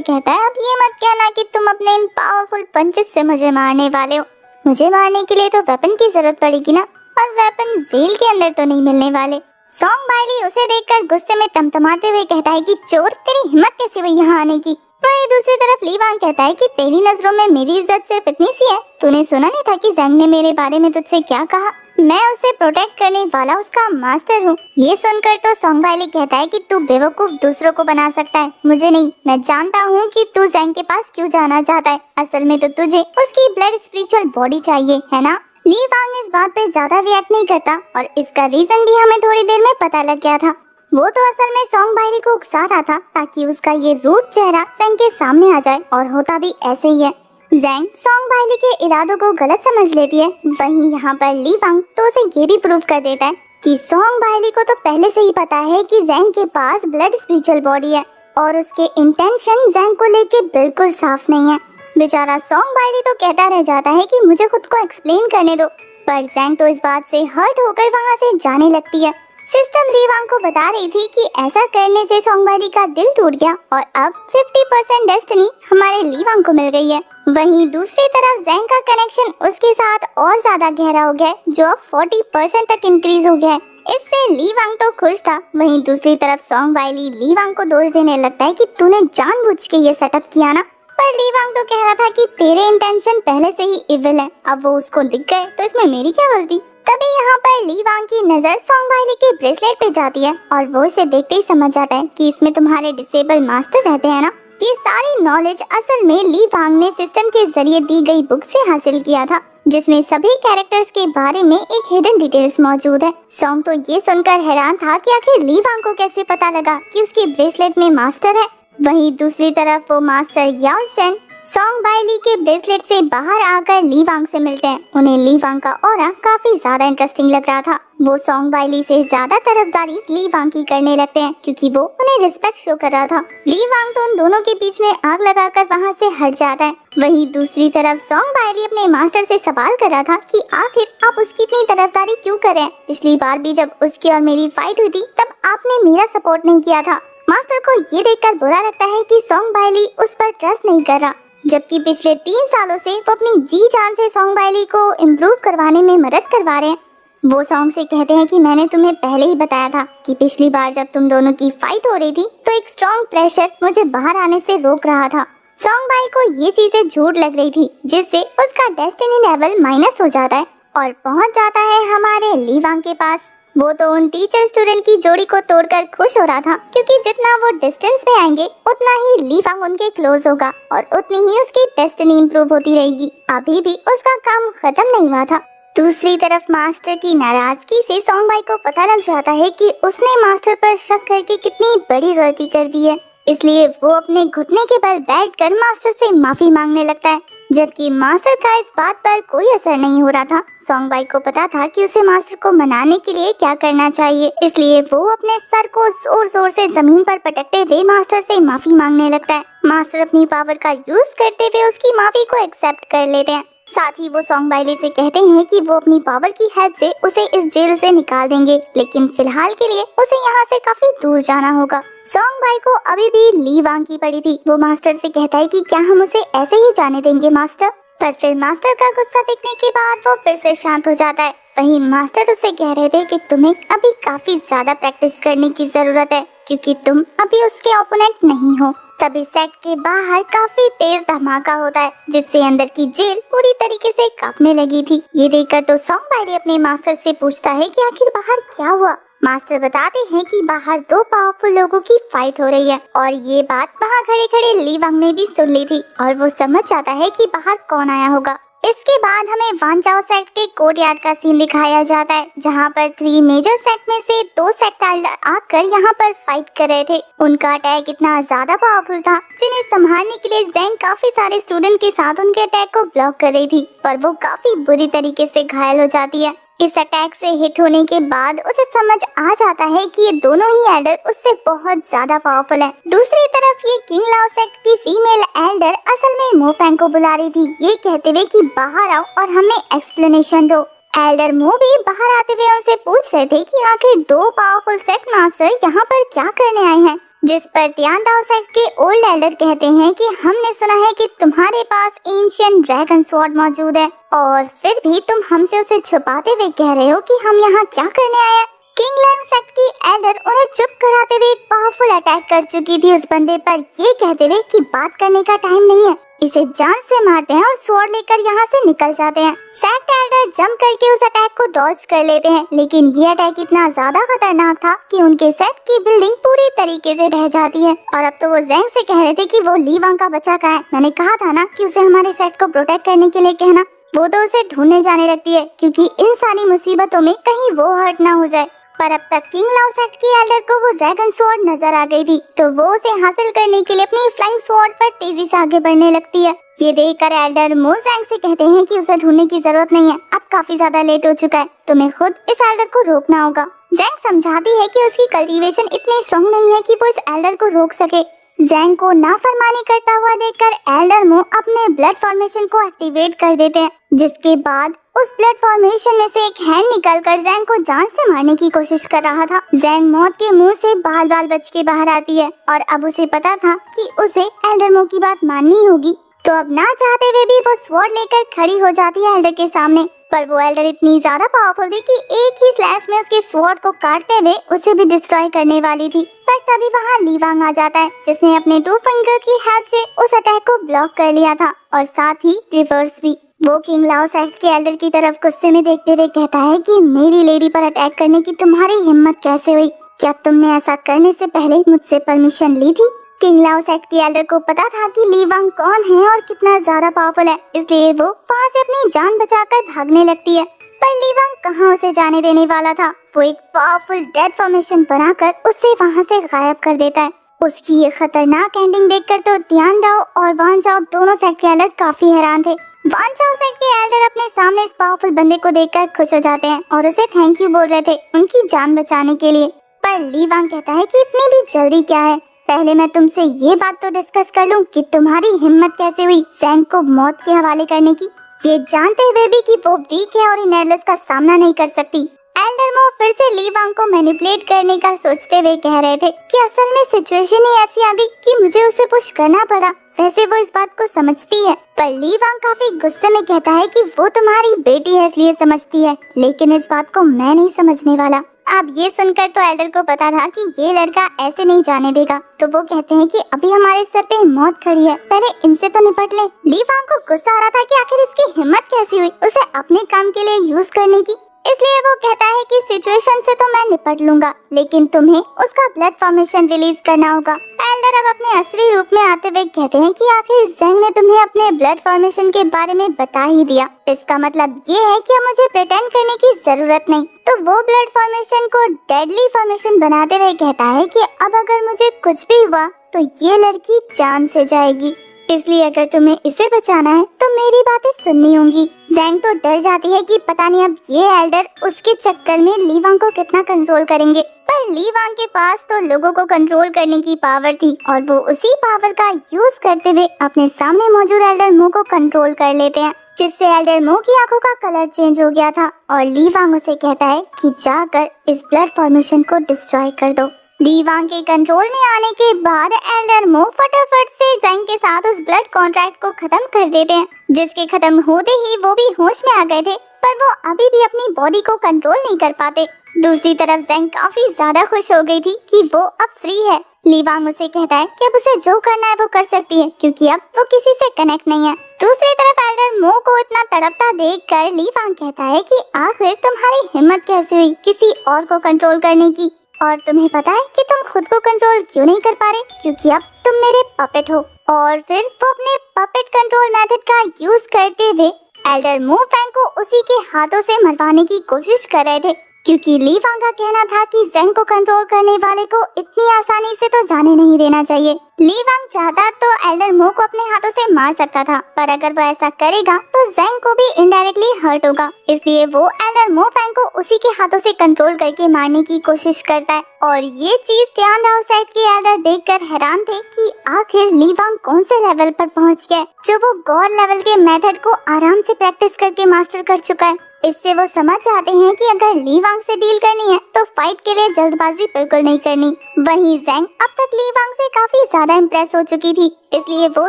Speaker 1: कहता है, अब ये मत कहना कि तुम अपने इन पावरफुल पंचेस से मुझे मारने वाले हो। मुझे मारने के लिए तो वेपन की जरूरत पड़ेगी ना, और वेपन जेल के अंदर तो नहीं मिलने वाले। सोंग बायली उसे देखकर गुस्से में तमतमाते हुए कहता है कि चोर, तेरी हिम्मत कैसे हुई यहाँ आने की। वहीं दूसरी तरफ ली वांग कहता है कि तेरी नजरों में मेरी इज्जत सिर्फ इतनी सी है। तूने सुना नहीं था कि ज़ैंग ने मेरे बारे में तुझसे क्या कहा? मैं उसे प्रोटेक्ट करने वाला उसका मास्टर हूँ। ये सुनकर तो सोंग बायली कहता है कि तू बेवकूफ दूसरों को बना सकता है, मुझे नहीं। मैं जानता हूँ कि तू ज़ैंग के पास क्यों जाना चाहता है। असल में तो तुझे उसकी ब्लड स्पिरिचुअल बॉडी चाहिए, है ना? ली वांग इस बात पे ज्यादा रिएक्ट नहीं करता और इसका रीजन भी हमें थोड़ी देर में पता लग गया था। वो तो असल में सोंग बायली को उकसा रहा था ताकि उसका ये रूट चेहरा ज़ैंग के सामने आ जाए, और होता भी ऐसे ही है। ज़ैंग सोंग बायली के इरादों को गलत समझ लेती है। वहीं यहाँ पर ली वांग तो उसे ये भी प्रूव कर देता है कि सोंग बायली को तो पहले से ही पता है कि ज़ैंग के पास ब्लड स्पिरिचुअल बॉडी है और उसके इंटेंशन ज़ैंग को लेके बिल्कुल साफ नहीं है। बेचारा सोंग बायली तो कहता रह जाता है कि मुझे खुद को एक्सप्लेन करने दो, पर ज़ैंग तो इस बात से हर्ट होकर वहाँ से जाने लगती है। सिस्टम ली वांग को बता रही थी कि ऐसा करने से सोंग बायली का दिल टूट गया और अब 50% डेस्टिनी हमारे ली वांग को मिल गई है। वहीं दूसरी तरफ ज़ैंग का कनेक्शन उसके साथ और ज्यादा गहरा हो गया, जो अब 40% तक इंक्रीज हो गया है। इससे ली वांग तो खुश था। वहीं दूसरी तरफ सोंग बायली ली वांग को दोष देने लगता है कि तूने जानबूझ के ये सेटअप किया ना। पर ली वांग तो कह रहा था कि तेरे इंटेंशन पहले से ही इविल है, अब वो उसको दिख गए तो इसमें मेरी क्या गलती। तभी यहाँ पर ली वांग की नजर सोंग बायली के ब्रेसलेट पे जाती है और वो इसे देखते ही समझ जाता है कि इसमें तुम्हारे डिसेबल मास्टर रहते हैं ना। ये सारी नॉलेज असल में ली वांग ने सिस्टम के जरिए दी गई बुक से हासिल किया था, जिसमें सभी कैरेक्टर्स के बारे में एक हिडन डिटेल्स मौजूद है। सोंग तो ये सुनकर हैरान था कि आखिर ली वांग को कैसे पता लगा कि उसके ब्रेसलेट में मास्टर है। वहीं दूसरी तरफ वो मास्टर याओ शेन सोंग बायली के ब्रेसलेट से बाहर आकर ली वांग से मिलते हैं। उन्हें ली वांग का ऑरा काफी ज्यादा इंटरेस्टिंग लग रहा था। वो सोंग बायली से ज्यादा तरफदारी ली वांग की करने लगते हैं क्योंकि वो उन्हें रिस्पेक्ट शो कर रहा था। ली वांग तो उन दोनों के बीच में आग लगाकर वहाँ से हट जाता है। वहीं दूसरी तरफ सोंग बायली अपने मास्टर से सवाल कर रहा था कि आखिर आप उसकी इतनी तरफदारी क्यों कर रहे हैं? पिछली बार भी जब उसकी और मेरी फाइट हुई थी तब आपने मेरा सपोर्ट नहीं किया था। मास्टर को ये देखकर बुरा लगता है कि सोंग बायली उस पर ट्रस्ट नहीं कर रहा, जबकि पिछले 3 सालों से वो अपनी जी जान से सोंग बायली को इम्प्रूव करवाने में मदद करवा रहे हैं। वो सोंग से कहते हैं कि मैंने तुम्हें पहले ही बताया था कि पिछली बार जब तुम दोनों की फाइट हो रही थी तो एक स्ट्रॉन्ग प्रेशर मुझे बाहर आने से रोक रहा था। सोंग बाई को ये चीजें झूठ लग रही थी, जिससे उसका डेस्टिनी लेवल माइनस हो जाता है और पहुंच जाता है हमारे ली वांग के पास। वो तो उन टीचर स्टूडेंट की जोड़ी को तोड़कर खुश हो रहा था क्योंकि जितना वो डिस्टेंस में आएंगे उतना ही ली वांग उनके क्लोज होगा और उतनी ही उसकी डेस्टिनी इंप्रूव होती रहेगी। अभी भी उसका काम खत्म नहीं हुआ था। दूसरी तरफ मास्टर की नाराजगी से सोंग बाई को पता लग जाता है कि उसने मास्टर पर शक करके कितनी बड़ी गलती कर दी है, इसलिए वो अपने घुटने के बल बैठकर मास्टर से माफी मांगने लगता है। जबकि मास्टर का इस बात पर कोई असर नहीं हो रहा था। सोंग बाई को पता था कि उसे मास्टर को मनाने के लिए क्या करना चाहिए, इसलिए वो अपने सर को जोर जोर से जमीन पर पटकते हुए मास्टर से माफी मांगने लगता है। मास्टर अपनी पावर का यूज करते हुए उसकी माफी को एक्सेप्ट कर लेते हैं। साथ ही वो सोंग बायली से कहते हैं कि वो अपनी पावर की हेल्प से उसे इस जेल से निकाल देंगे, लेकिन फिलहाल के लिए उसे यहाँ से काफी दूर जाना होगा। सोंग बाई को अभी भी ली वांग की पड़ी थी। वो मास्टर से कहता है कि क्या हम उसे ऐसे ही जाने देंगे मास्टर, पर फिर मास्टर का गुस्सा देखने के बाद वो फिर से शांत हो जाता है। वहीं मास्टर उससे कह रहे थे कि तुम्हें अभी काफी ज्यादा प्रैक्टिस करने की जरूरत है क्योंकि तुम अभी उसके ओपोनेंट नहीं हो। तभी सेट के बाहर काफी तेज धमाका होता है, जिससे अंदर की जेल पूरी तरीके से कांपने लगी थी। ये देखकर तो सोंग बायली अपने मास्टर से पूछता है कि आखिर बाहर क्या हुआ। मास्टर बताते हैं कि बाहर 2 पावरफुल लोगों की फाइट हो रही है और ये बात वहाँ खड़े खड़े ली वांग ने भी सुन ली थी और वो समझ जाता है कि बाहर कौन आया होगा। इसके बाद हमें वांचाओ सेक्ट के कोर्टयार्ड का सीन दिखाया जाता है, जहाँ पर 3 मेजर सेक्ट में से 2 सेक्ट आकर यहाँ पर फाइट कर रहे थे। उनका अटैक इतना ज्यादा पावरफुल था, जिन्हें संभालने के लिए ज़ैंग काफी सारे स्टूडेंट के साथ उनके अटैक को ब्लॉक कर रही थी, पर वो काफी बुरी तरीके से घायल हो जाती है। इस अटैक से हिट होने के बाद उसे समझ आ जाता है कि ये दोनों ही एल्डर उससे बहुत ज्यादा पावरफुल हैं। दूसरी तरफ ये किंग लाओ सेक्ट की फीमेल एल्डर असल में मो फैंग को बुला रही थी, ये कहते हुए कि बाहर आओ और हमें एक्सप्लेनेशन दो। एल्डर मो भी बाहर आते हुए उनसे पूछ रहे थे कि आखिर दो पावरफुल सेक्ट मास्टर यहाँ पर क्या करने आए हैं, जिस पर तियानडाओ सेक्ट के ओल्ड एल्डर कहते हैं कि हमने सुना है कि तुम्हारे पास एंशिएंट ड्रैगन स्वॉर्ड मौजूद है और फिर भी तुम हमसे उसे छुपाते हुए कह रहे हो कि हम यहाँ क्या करने आए हैं। किंगलैंड सेक्ट की एल्डर उन्हें चुप कराते हुए एक पावरफुल अटैक कर चुकी थी उस बंदे पर, ये कहते हुए कि बात करने का टाइम नहीं है, इसे जान से मारते हैं और स्वॉर्ड लेकर यहाँ से निकल जाते हैं। सेक्ट एल्डर जंप करके उस अटैक को डॉज कर लेते हैं, लेकिन ये अटैक इतना ज्यादा खतरनाक था कि उनके सेक्ट की बिल्डिंग पूरी तरीके से ढह जाती है। और अब तो वो ज़ेंग से कह रहे थे कि वो ली वांग का बच्चा कहाँ है, मैंने कहा था ना कि उसे हमारे सेक्ट को प्रोटेक्ट करने के लिए कहना। वो तो उसे ढूंढने जाने लगती है क्योंकि इन सारी मुसीबतों में कहीं वो हर्ट ना हो जाए। पर अब तक किंग लाओ सेक्ट की एल्डर को वो ड्रैगन स्वॉर्ड नजर आ गई थी, तो वो उसे हासिल करने के लिए अपनी फ्लाइंग स्वॉर्ड पर तेजी से आगे बढ़ने लगती है। ये देखकर एल्डर मो ज़ेंग से कहते हैं कि उसे ढूंढने की जरूरत नहीं है, अब काफी ज्यादा लेट हो चुका है, तुम्हें खुद इस एल्डर को रोकना होगा। ज़ेंग समझाती है कि उसकी कल्टीवेशन इतनी स्ट्रॉन्ग नहीं है कि वो इस एल्डर को रोक सके। ज़ेंग को नाफरमानी करता हुआ देखकर एल्डर मो अपने ब्लड फॉर्मेशन को एक्टिवेट कर देते हैं, जिसके बाद उस ब्लड फॉर्मेशन में से एक हैंड निकलकर ज़ेंग को जान से मारने की कोशिश कर रहा था। ज़ेंग मौत के मुंह से बाल बाल बच के बाहर आती है और अब उसे पता था कि उसे एल्डर मो की बात माननी होगी, तो अब ना चाहते हुए भी वो स्वॉर्ड लेकर खड़ी हो जाती है एल्डर के सामने। पर वो एल्डर इतनी ज्यादा पावरफुल थी कि एक ही स्लैश में उसके स्वॉर्ड को काटते हुए उसे भी डिस्ट्रॉय करने वाली थी। पर तभी वहाँ ली वांग आ जाता है, जिसने अपने टू फिंगर की हेल्प से उस अटैक को ब्लॉक कर लिया था और साथ ही रिवर्स भी। वो किंग लाओ सेक्ट के एल्डर की तरफ गुस्से में देखते हुए कहता है कि मेरी लेडी पर अटैक करने की तुम्हारी हिम्मत कैसे हुई, क्या तुमने ऐसा करने से पहले मुझसे परमिशन ली थी। किंग लाओ सेक्ट की एल्डर को पता था कि ली वांग कौन है और कितना ज्यादा पावरफुल है, इसलिए वो वहाँ से अपनी जान बचाकर भागने लगती है। पर ली वांग कहाँ उसे जाने देने वाला था, वो एक पावरफुल डेड फॉर्मेशन बनाकर उसे वहाँ से गायब कर देता है। उसकी ये खतरनाक एंडिंग देखकर तो तियानडाओ और वान चाओ दोनों सेक्ट के एल्डर काफी हैरान थे। वान चाओ सेक्ट के एल्डर अपने सामने इस पावरफुल बंदे को देखकर खुश हो जाते हैं और उसे थैंक यू बोल रहे थे उनकी जान बचाने के लिए। पर ली वांग कहता है कि इतनी भी जल्दी क्या है, पहले मैं तुमसे ये बात तो डिस्कस कर लूं कि तुम्हारी हिम्मत कैसे हुई ज़ेंग को मौत के हवाले करने की, ये जानते हुए भी कि वो वीक है और इन एल्डर्स का सामना नहीं कर सकती। एल्डर मो फिर से ली वांग को मैनिपुलेट करने का सोचते हुए कह रहे थे कि असल में सिचुएशन ही ऐसी आ गई कि मुझे उसे पुश करना पड़ा, वैसे वो इस बात को समझती है। पर ली वांग काफी गुस्से में कहता है कि वो तुम्हारी बेटी है इसलिए समझती है, लेकिन इस बात को मैं नहीं समझने वाला। अब ये सुनकर तो एल्डर को पता था कि ये लड़का ऐसे नहीं जाने देगा, तो वो कहते हैं कि अभी हमारे सर पे मौत खड़ी है, पहले इनसे तो निपट ले। ली वांग को गुस्सा आ रहा था कि आखिर इसकी हिम्मत कैसी हुई उसे अपने काम के लिए यूज करने की, इसलिए वो कहता है कि सिचुएशन से तो मैं निपट लूंगा, लेकिन तुम्हें उसका ब्लड फॉर्मेशन रिलीज करना होगा। एल्डर अब अपने असली रूप में आते हुए कहते हैं कि आखिर ज़ेंग ने तुम्हें अपने ब्लड फॉर्मेशन के बारे में बता ही दिया, इसका मतलब ये है कि अब मुझे प्रिटेंड करने की जरूरत नहीं। तो वो ब्लड फॉर्मेशन को डेडली फॉर्मेशन बनाते हुए कहता है कि अब अगर मुझे कुछ भी हुआ तो ये लड़की जान से जाएगी, इसलिए अगर तुम्हें इसे बचाना है तो मेरी बातें सुननी होंगी। ज़ेंग तो डर जाती है कि पता नहीं अब ये एल्डर उसके चक्कर में ली वांग को कितना कंट्रोल करेंगे। पर ली वांग के पास तो लोगों को कंट्रोल करने की पावर थी और वो उसी पावर का यूज करते हुए अपने सामने मौजूद एल्डर मो को कंट्रोल कर लेते हैं, जिससे एल्डर मो की आंखों का कलर चेंज हो गया था और ली वांग उसे कहता है कि जाकर इस ब्लड फॉर्मेशन को डिस्ट्रॉय कर दो। ली वांग के कंट्रोल में आने के बाद एल्डर मो फटाफट से ज़ेंग के साथ उस ब्लड कॉन्ट्रैक्ट को खत्म कर देते हैं, जिसके खत्म होते ही वो भी होश में आ गए थे, पर वो अभी भी अपनी बॉडी को कंट्रोल नहीं कर पाते। दूसरी तरफ ज़ेंग काफी ज्यादा खुश हो गई थी कि वो अब फ्री है। ली वांग उसे कहता है कि अब उसे जो करना है वो कर सकती है क्योंकि अब वो किसी से कनेक्ट नहीं है। दूसरी तरफ एल्डर मो को इतना तड़पता देखकर ली वांग कहता है कि आखिर तुम्हारी हिम्मत कैसे हुई किसी और को कंट्रोल करने की, और तुम्हें पता है कि तुम खुद को कंट्रोल क्यों नहीं कर पा रहे, क्योंकि अब तुम मेरे पपेट हो। और फिर वो अपने पपेट कंट्रोल मेथड का यूज करते हुए एल्डर मो फैंग को उसी के हाथों से मरवाने की कोशिश कर रहे थे। क्योंकि ली वांग का कहना था कि ज़ेंग को कंट्रोल करने वाले को इतनी आसानी से तो जाने नहीं देना चाहिए। ली वांग चाहता तो एल्डर मो को अपने हाथों से मार सकता था, पर अगर वो ऐसा करेगा तो ज़ेंग को भी इनडायरेक्टली हर्ट होगा, इसलिए वो एल्डर मो फैंग को उसी के हाथों से कंट्रोल करके मारने की कोशिश करता है। और ये चीज टियान दाओ साइड के एल्डर देखकर हैरान थे कि आखिर ली वांग कौन से लेवल पर पहुंच गया है, जो वो गॉड लेवल के मेथड को आराम से प्रैक्टिस करके मास्टर कर चुका है। इससे वो समझ जाते हैं कि अगर ली वांग से डील करनी है तो फाइट के लिए जल्दबाजी बिल्कुल नहीं करनी। वहीं ज़ेंग अब तक ली वांग से काफी ज्यादा इम्प्रेस हो चुकी थी, इसलिए वो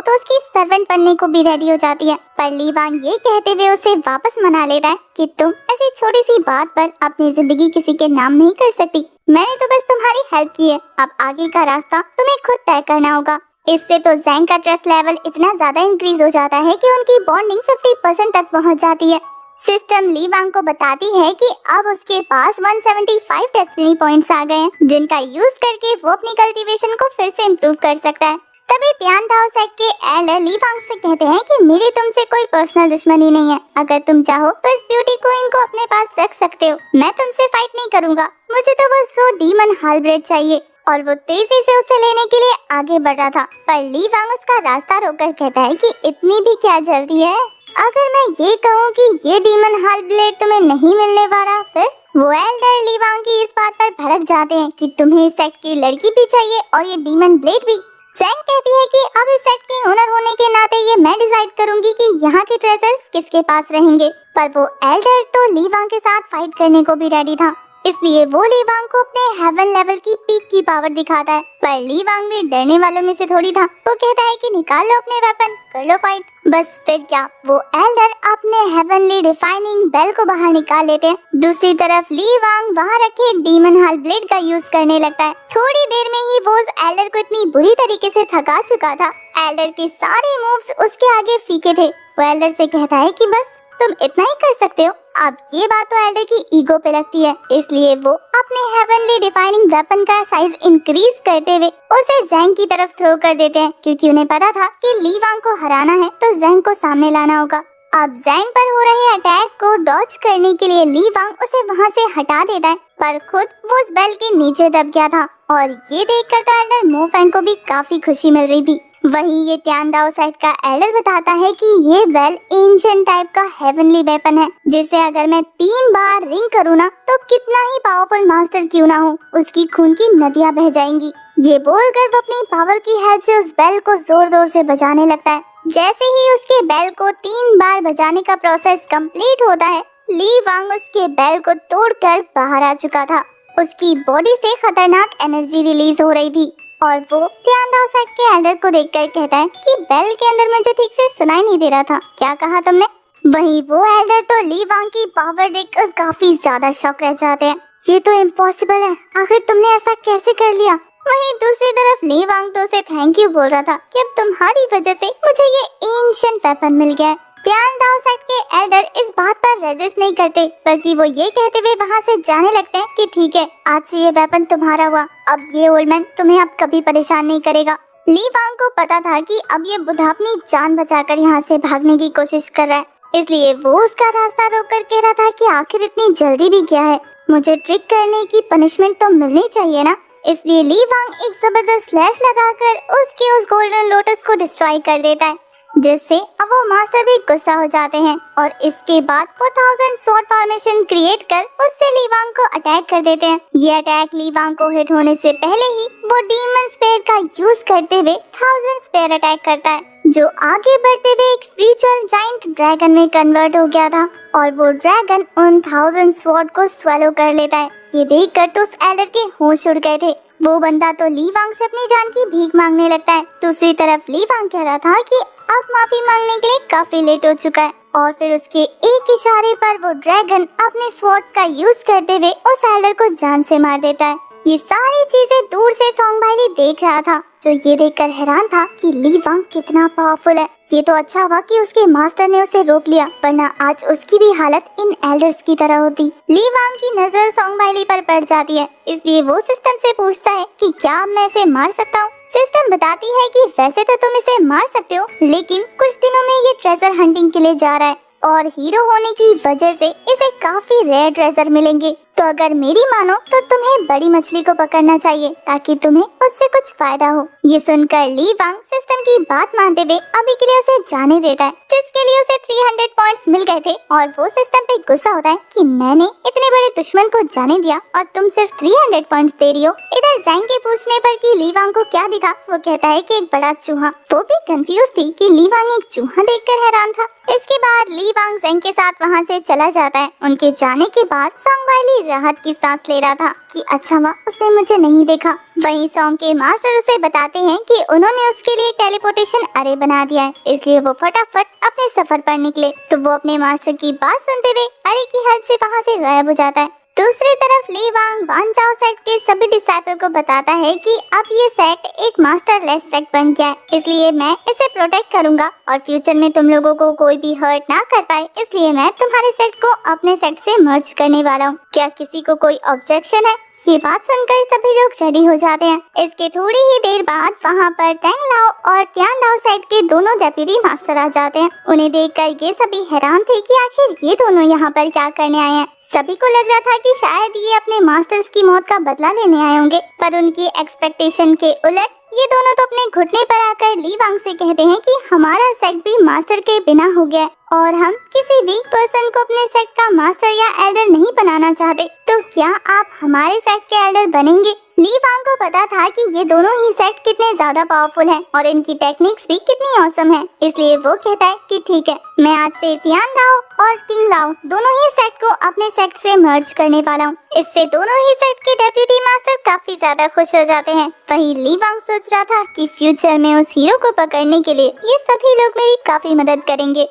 Speaker 1: तो उसकी सर्वेंट बनने को भी रेडी हो जाती है। पर ली वांग ये कहते हुए उसे वापस मना लेता है कि तुम ऐसी छोटी सी बात पर अपनी जिंदगी किसी के नाम नहीं कर सकती। मैंने तो बस तुम्हारी हेल्प की है, अब आगे का रास्ता तुम्हें खुद तय करना होगा। इससे तो ज़ेंग का ट्रस्ट लेवल इतना ज्यादा इंक्रीज हो जाता है कि उनकी बॉन्डिंग 50% तक पहुंच जाती है। सिस्टम ली वांग को बताती है कि अब उसके पास 175 डेस्टिनी पॉइंट्स आ गए हैं, जिनका यूज करके वो अपनी कल्टीवेशन को फिर से इम्प्रूव कर सकता है। तभी टियान दाओ साइड के एल्डर ली वांग से कहते हैं कि मेरी तुमसे कोई पर्सनल दुश्मनी नहीं है, अगर तुम चाहो तो इस ब्यूटी क्वीन को अपने पास रख सकते हो, मैं तुमसे फाइट नहीं करूंगा, मुझे तो बस वो डीमन हालब्रेड चाहिए। और वो तेजी से उसे लेने के लिए आगे बढ़ रहा था, पर ली वांग उसका रास्ता रोककर कहता है कि इतनी भी क्या जल्दी है, अगर मैं ये कहूँ कि ये डीमन हालब्लेड तुम्हें नहीं मिलने वाला, फिर वो एल्डर ली वांग की इस बात पर भड़क जाते हैं कि तुम्हें इस सेक्ट की लड़की भी चाहिए और ये डीमन ब्लेड भी। ज़ेंग कहती है कि अब इस सेक्ट की ओनर होने के नाते ये मैं डिसाइड करूंगी कि यहाँ के ट्रेजर्स किसके पास रहेंगे। पर वो एल्डर तो ली वांग के साथ फाइट करने को भी रेडी था, इसलिए वो ली वांग को अपने हेवन लेवल की पीक की पावर दिखाता है। पर ली वांग भी डरने वालों में से थोड़ी था, वो कहता है कि निकाल लो अपने वेपन, कर लो फाइट। बस फिर क्या, वो एल्डर अपने हेवनली डिफाइनिंग बेल को बाहर निकाल लेते हैं। दूसरी तरफ ली वांग वहाँ रखे डीमन हाल ब्लेड का यूज करने लगता है। थोड़ी देर में ही वो उस एल्डर को इतनी बुरी तरीके से थका चुका था, एल्डर के सारे मूव्स उसके आगे फीके थे। वो एल्डर से कहता है कि बस तुम इतना ही कर सकते हो। अब ये बात तो एल्डर की ईगो पे लगती है, इसलिए वो अपने हेवनली डिफाइनिंग वेपन का साइज इंक्रीज करते हुए उसे ज़ेंग की तरफ थ्रो कर देते हैं, क्योंकि उन्हें पता था कि ली वांग को हराना है तो ज़ेंग को सामने लाना होगा। अब ज़ेंग पर हो रहे अटैक को डॉज करने के लिए ली वांग उसे वहाँ से हटा देता है, पर खुद वो उस बेल के नीचे दब गया था। और ये देखकर तो एल्डर मो फैंग को भी काफी खुशी मिल रही थी। वहीं ये टियान दाओ साइड का एल्डर बताता है कि ये बेल एंशिएंट टाइप का हेवनली वेपन है, जिसे अगर मैं 3 बार रिंग करूँ ना तो कितना ही पावरफुल मास्टर क्यों ना हो, उसकी खून की नदियाँ बह जाएंगी। ये बोलकर वो अपनी पावर की हेल्प से उस बेल को जोर जोर से बजाने लगता है। जैसे ही उसके बेल को 3 बार बजाने का प्रोसेस कंप्लीट होता है, ली वांग उसके बेल को तोड़कर बाहर आ चुका था। उसकी बॉडी से खतरनाक एनर्जी रिलीज हो रही थी और वो टियान दाओ साइड के एल्डर को देखकर कहता है कि बेल के अंदर मुझे ठीक से सुनाई नहीं दे रहा था, क्या कहा तुमने? वहीं वो एल्डर तो ली वांग की पावर देखकर काफी ज्यादा शॉक रह जाते हैं। ये तो इम्पॉसिबल है, आखिर तुमने ऐसा कैसे कर लिया? वहीं दूसरी तरफ ली वांग तो उसे थैंक यू बोल रहा था कि अब तुम्हारी वजह से मुझे ये एंशिएंट वेपन मिल गया है। टियान दाओ साइड के एल्डर इस बात पर रेजिस्ट नहीं करते, बल्कि वो ये कहते हुए वहाँ से जाने लगते हैं कि ठीक है, आज से ये वेपन तुम्हारा हुआ, अब ये ओल्ड मैन तुम्हें अब कभी परेशान नहीं करेगा। ली वांग को पता था कि अब ये बुढ़ा अपनी जान बचाकर यहाँ से भागने की कोशिश कर रहा है, इसलिए वो उसका रास्ता रोककर कह रहा था कि आखिर इतनी जल्दी भी क्या है, मुझे ट्रिक करने की पनिशमेंट तो मिलनी चाहिए ना। इसलिए ली वांग एक जबरदस्त स्लैश लगाकर उसके उस गोल्डन लोटस को डिस्ट्रॉय कर देता है, जिससे अब वो मास्टर भी गुस्सा हो जाते हैं और इसके बाद वो 1000 स्वॉर्ड फॉर्मेशन क्रिएट कर उससे ली वांग को अटैक कर देते हैं। ये अटैक ली वांग को हिट होने से पहले ही वो डीमन स्पेयर का यूज करते हुए 1000 स्पेयर अटैक करता है, जो आगे बढ़ते हुए एक स्पिरिचुअल जाइंट ड्रैगन में कन्वर्ट हो गया था और वो ड्रैगन उन 1000 स्वॉर्ड को स्वेलो कर लेता है। ये देखकर तो उस एल्डर के होश उड़ गए थे। वो बंदा तो ली वांग से अपनी जान की भीख मांगने लगता है। दूसरी तरफ ली वांग कह रहा था कि अब माफी मांगने के लिए काफी लेट हो चुका है और फिर उसके एक इशारे पर वो ड्रैगन अपने स्वॉर्ड्स का यूज करते हुए उस एल्डर को जान से मार देता है। ये सारी चीजें दूर से सोंग बाइली देख रहा था, जो ये देखकर हैरान था कि ली वांग कितना पावरफुल है। ये तो अच्छा हुआ कि उसके मास्टर ने उसे रोक लिया, वरना आज उसकी भी हालत इन एल्डर्स की तरह होती। ली वांग की नजर सोंग बाइली पर पड़ जाती है, इसलिए वो सिस्टम से पूछता है कि क्या मैं इसे मार सकता हूँ। सिस्टम बताती है कि वैसे तो तुम इसे मार सकते हो, लेकिन कुछ दिनों में ये ट्रेजर हंटिंग के लिए जा रहा है और हीरो होने की वजह से इसे काफी रेयर ट्रेजर मिलेंगे। तो अगर मेरी मानो तो तुम्हें बड़ी मछली को पकड़ना चाहिए ताकि तुम्हें उससे कुछ फायदा हो। ये सुनकर ली वांग सिस्टम की बात मानते हुए अभी के लिए उसे जाने देता है, जिसके लिए उसे 300 पॉइंट्स मिल गए थे और वो सिस्टम पे गुस्सा होता है कि मैंने इतने बड़े दुश्मन को जाने दिया और तुम सिर्फ 300 पॉइंट्स दे रही हो। इधर ज़ैंग के पूछने पर कि ली वांग को क्या दिखा, वो कहता है कि एक बड़ा चूहा। वो भी कंफ्यूज थी कि ली वांग एक चूहा देखकर हैरान था। इसके बाद ली वांग ज़ैंग के साथ वहाँ से चला जाता है। उनके जाने के बाद सॉन्ग वाइली राहत की सांस ले रहा था कि अच्छा हुआ उसने मुझे नहीं देखा। वहीं सॉन्ग के मास्टर उसे बताते हैं कि उन्होंने उसके लिए टेलीपोर्टेशन अरे बना दिया है, इसलिए वो फटाफट अपने सफर पर निकले। तो वो अपने मास्टर की बात सुनते हुए अरे की हेल्प से वहाँ से गायब हो जाता है। दूसरी तरफ ली वांग वानचाओ सेक्ट के सभी डिसाइपल को बताता है कि अब ये सेक्ट एक मास्टरलेस सेक्ट बन गया है, इसलिए मैं इसे प्रोटेक्ट करूंगा और फ्यूचर में तुम लोगों को कोई भी हर्ट ना कर पाए, इसलिए मैं तुम्हारे सेक्ट को अपने सेक्ट से मर्ज करने वाला हूँ। क्या किसी को कोई ऑब्जेक्शन है? ये बात सुनकर सभी लोग रेडी हो जाते हैं। इसके थोड़ी ही देर बाद वहाँ पर टेंग लाओ और त्यान लाओ सेक्ट के दोनों डेप्यूटी मास्टर आ जाते हैं। उन्हें देखकर ये सभी हैरान थे कि आखिर ये दोनों यहाँ पर क्या करने आए हैं। सभी को लग रहा था कि शायद ये अपने मास्टर्स की मौत का बदला लेने आए होंगे, पर उनकी एक्सपेक्टेशन के उलट ये दोनों तो अपने घुटने पर आकर ली वांग से कहते हैं कि हमारा सेक्ट भी मास्टर के बिना हो गया और हम किसी वीक पर्सन को अपने सेक्ट का मास्टर या एल्डर नहीं बनाना चाहते। तो क्या आप हमारे सेक्ट के एल्डर बनेंगे? ली वांग को पता था कि ये दोनों ही सेक्ट कितने ज्यादा पावरफुल हैं और इनकी टेक्निक्स भी कितनी ऑसम है, इसलिए वो कहता है कि ठीक है, मैं आज से तियान लाओ और किंग लाओ दोनों ही सेक्ट को अपने सेक्ट से मर्ज करने वाला हूँ। इससे दोनों ही सेक्ट के डेप्यूटी मास्टर काफी ज्यादा खुश हो जाते हैं। वहीं ली वांग सोच रहा था कि फ्यूचर में उस हीरो को पकड़ने के लिए ये सभी लोग मेरी काफी मदद करेंगे।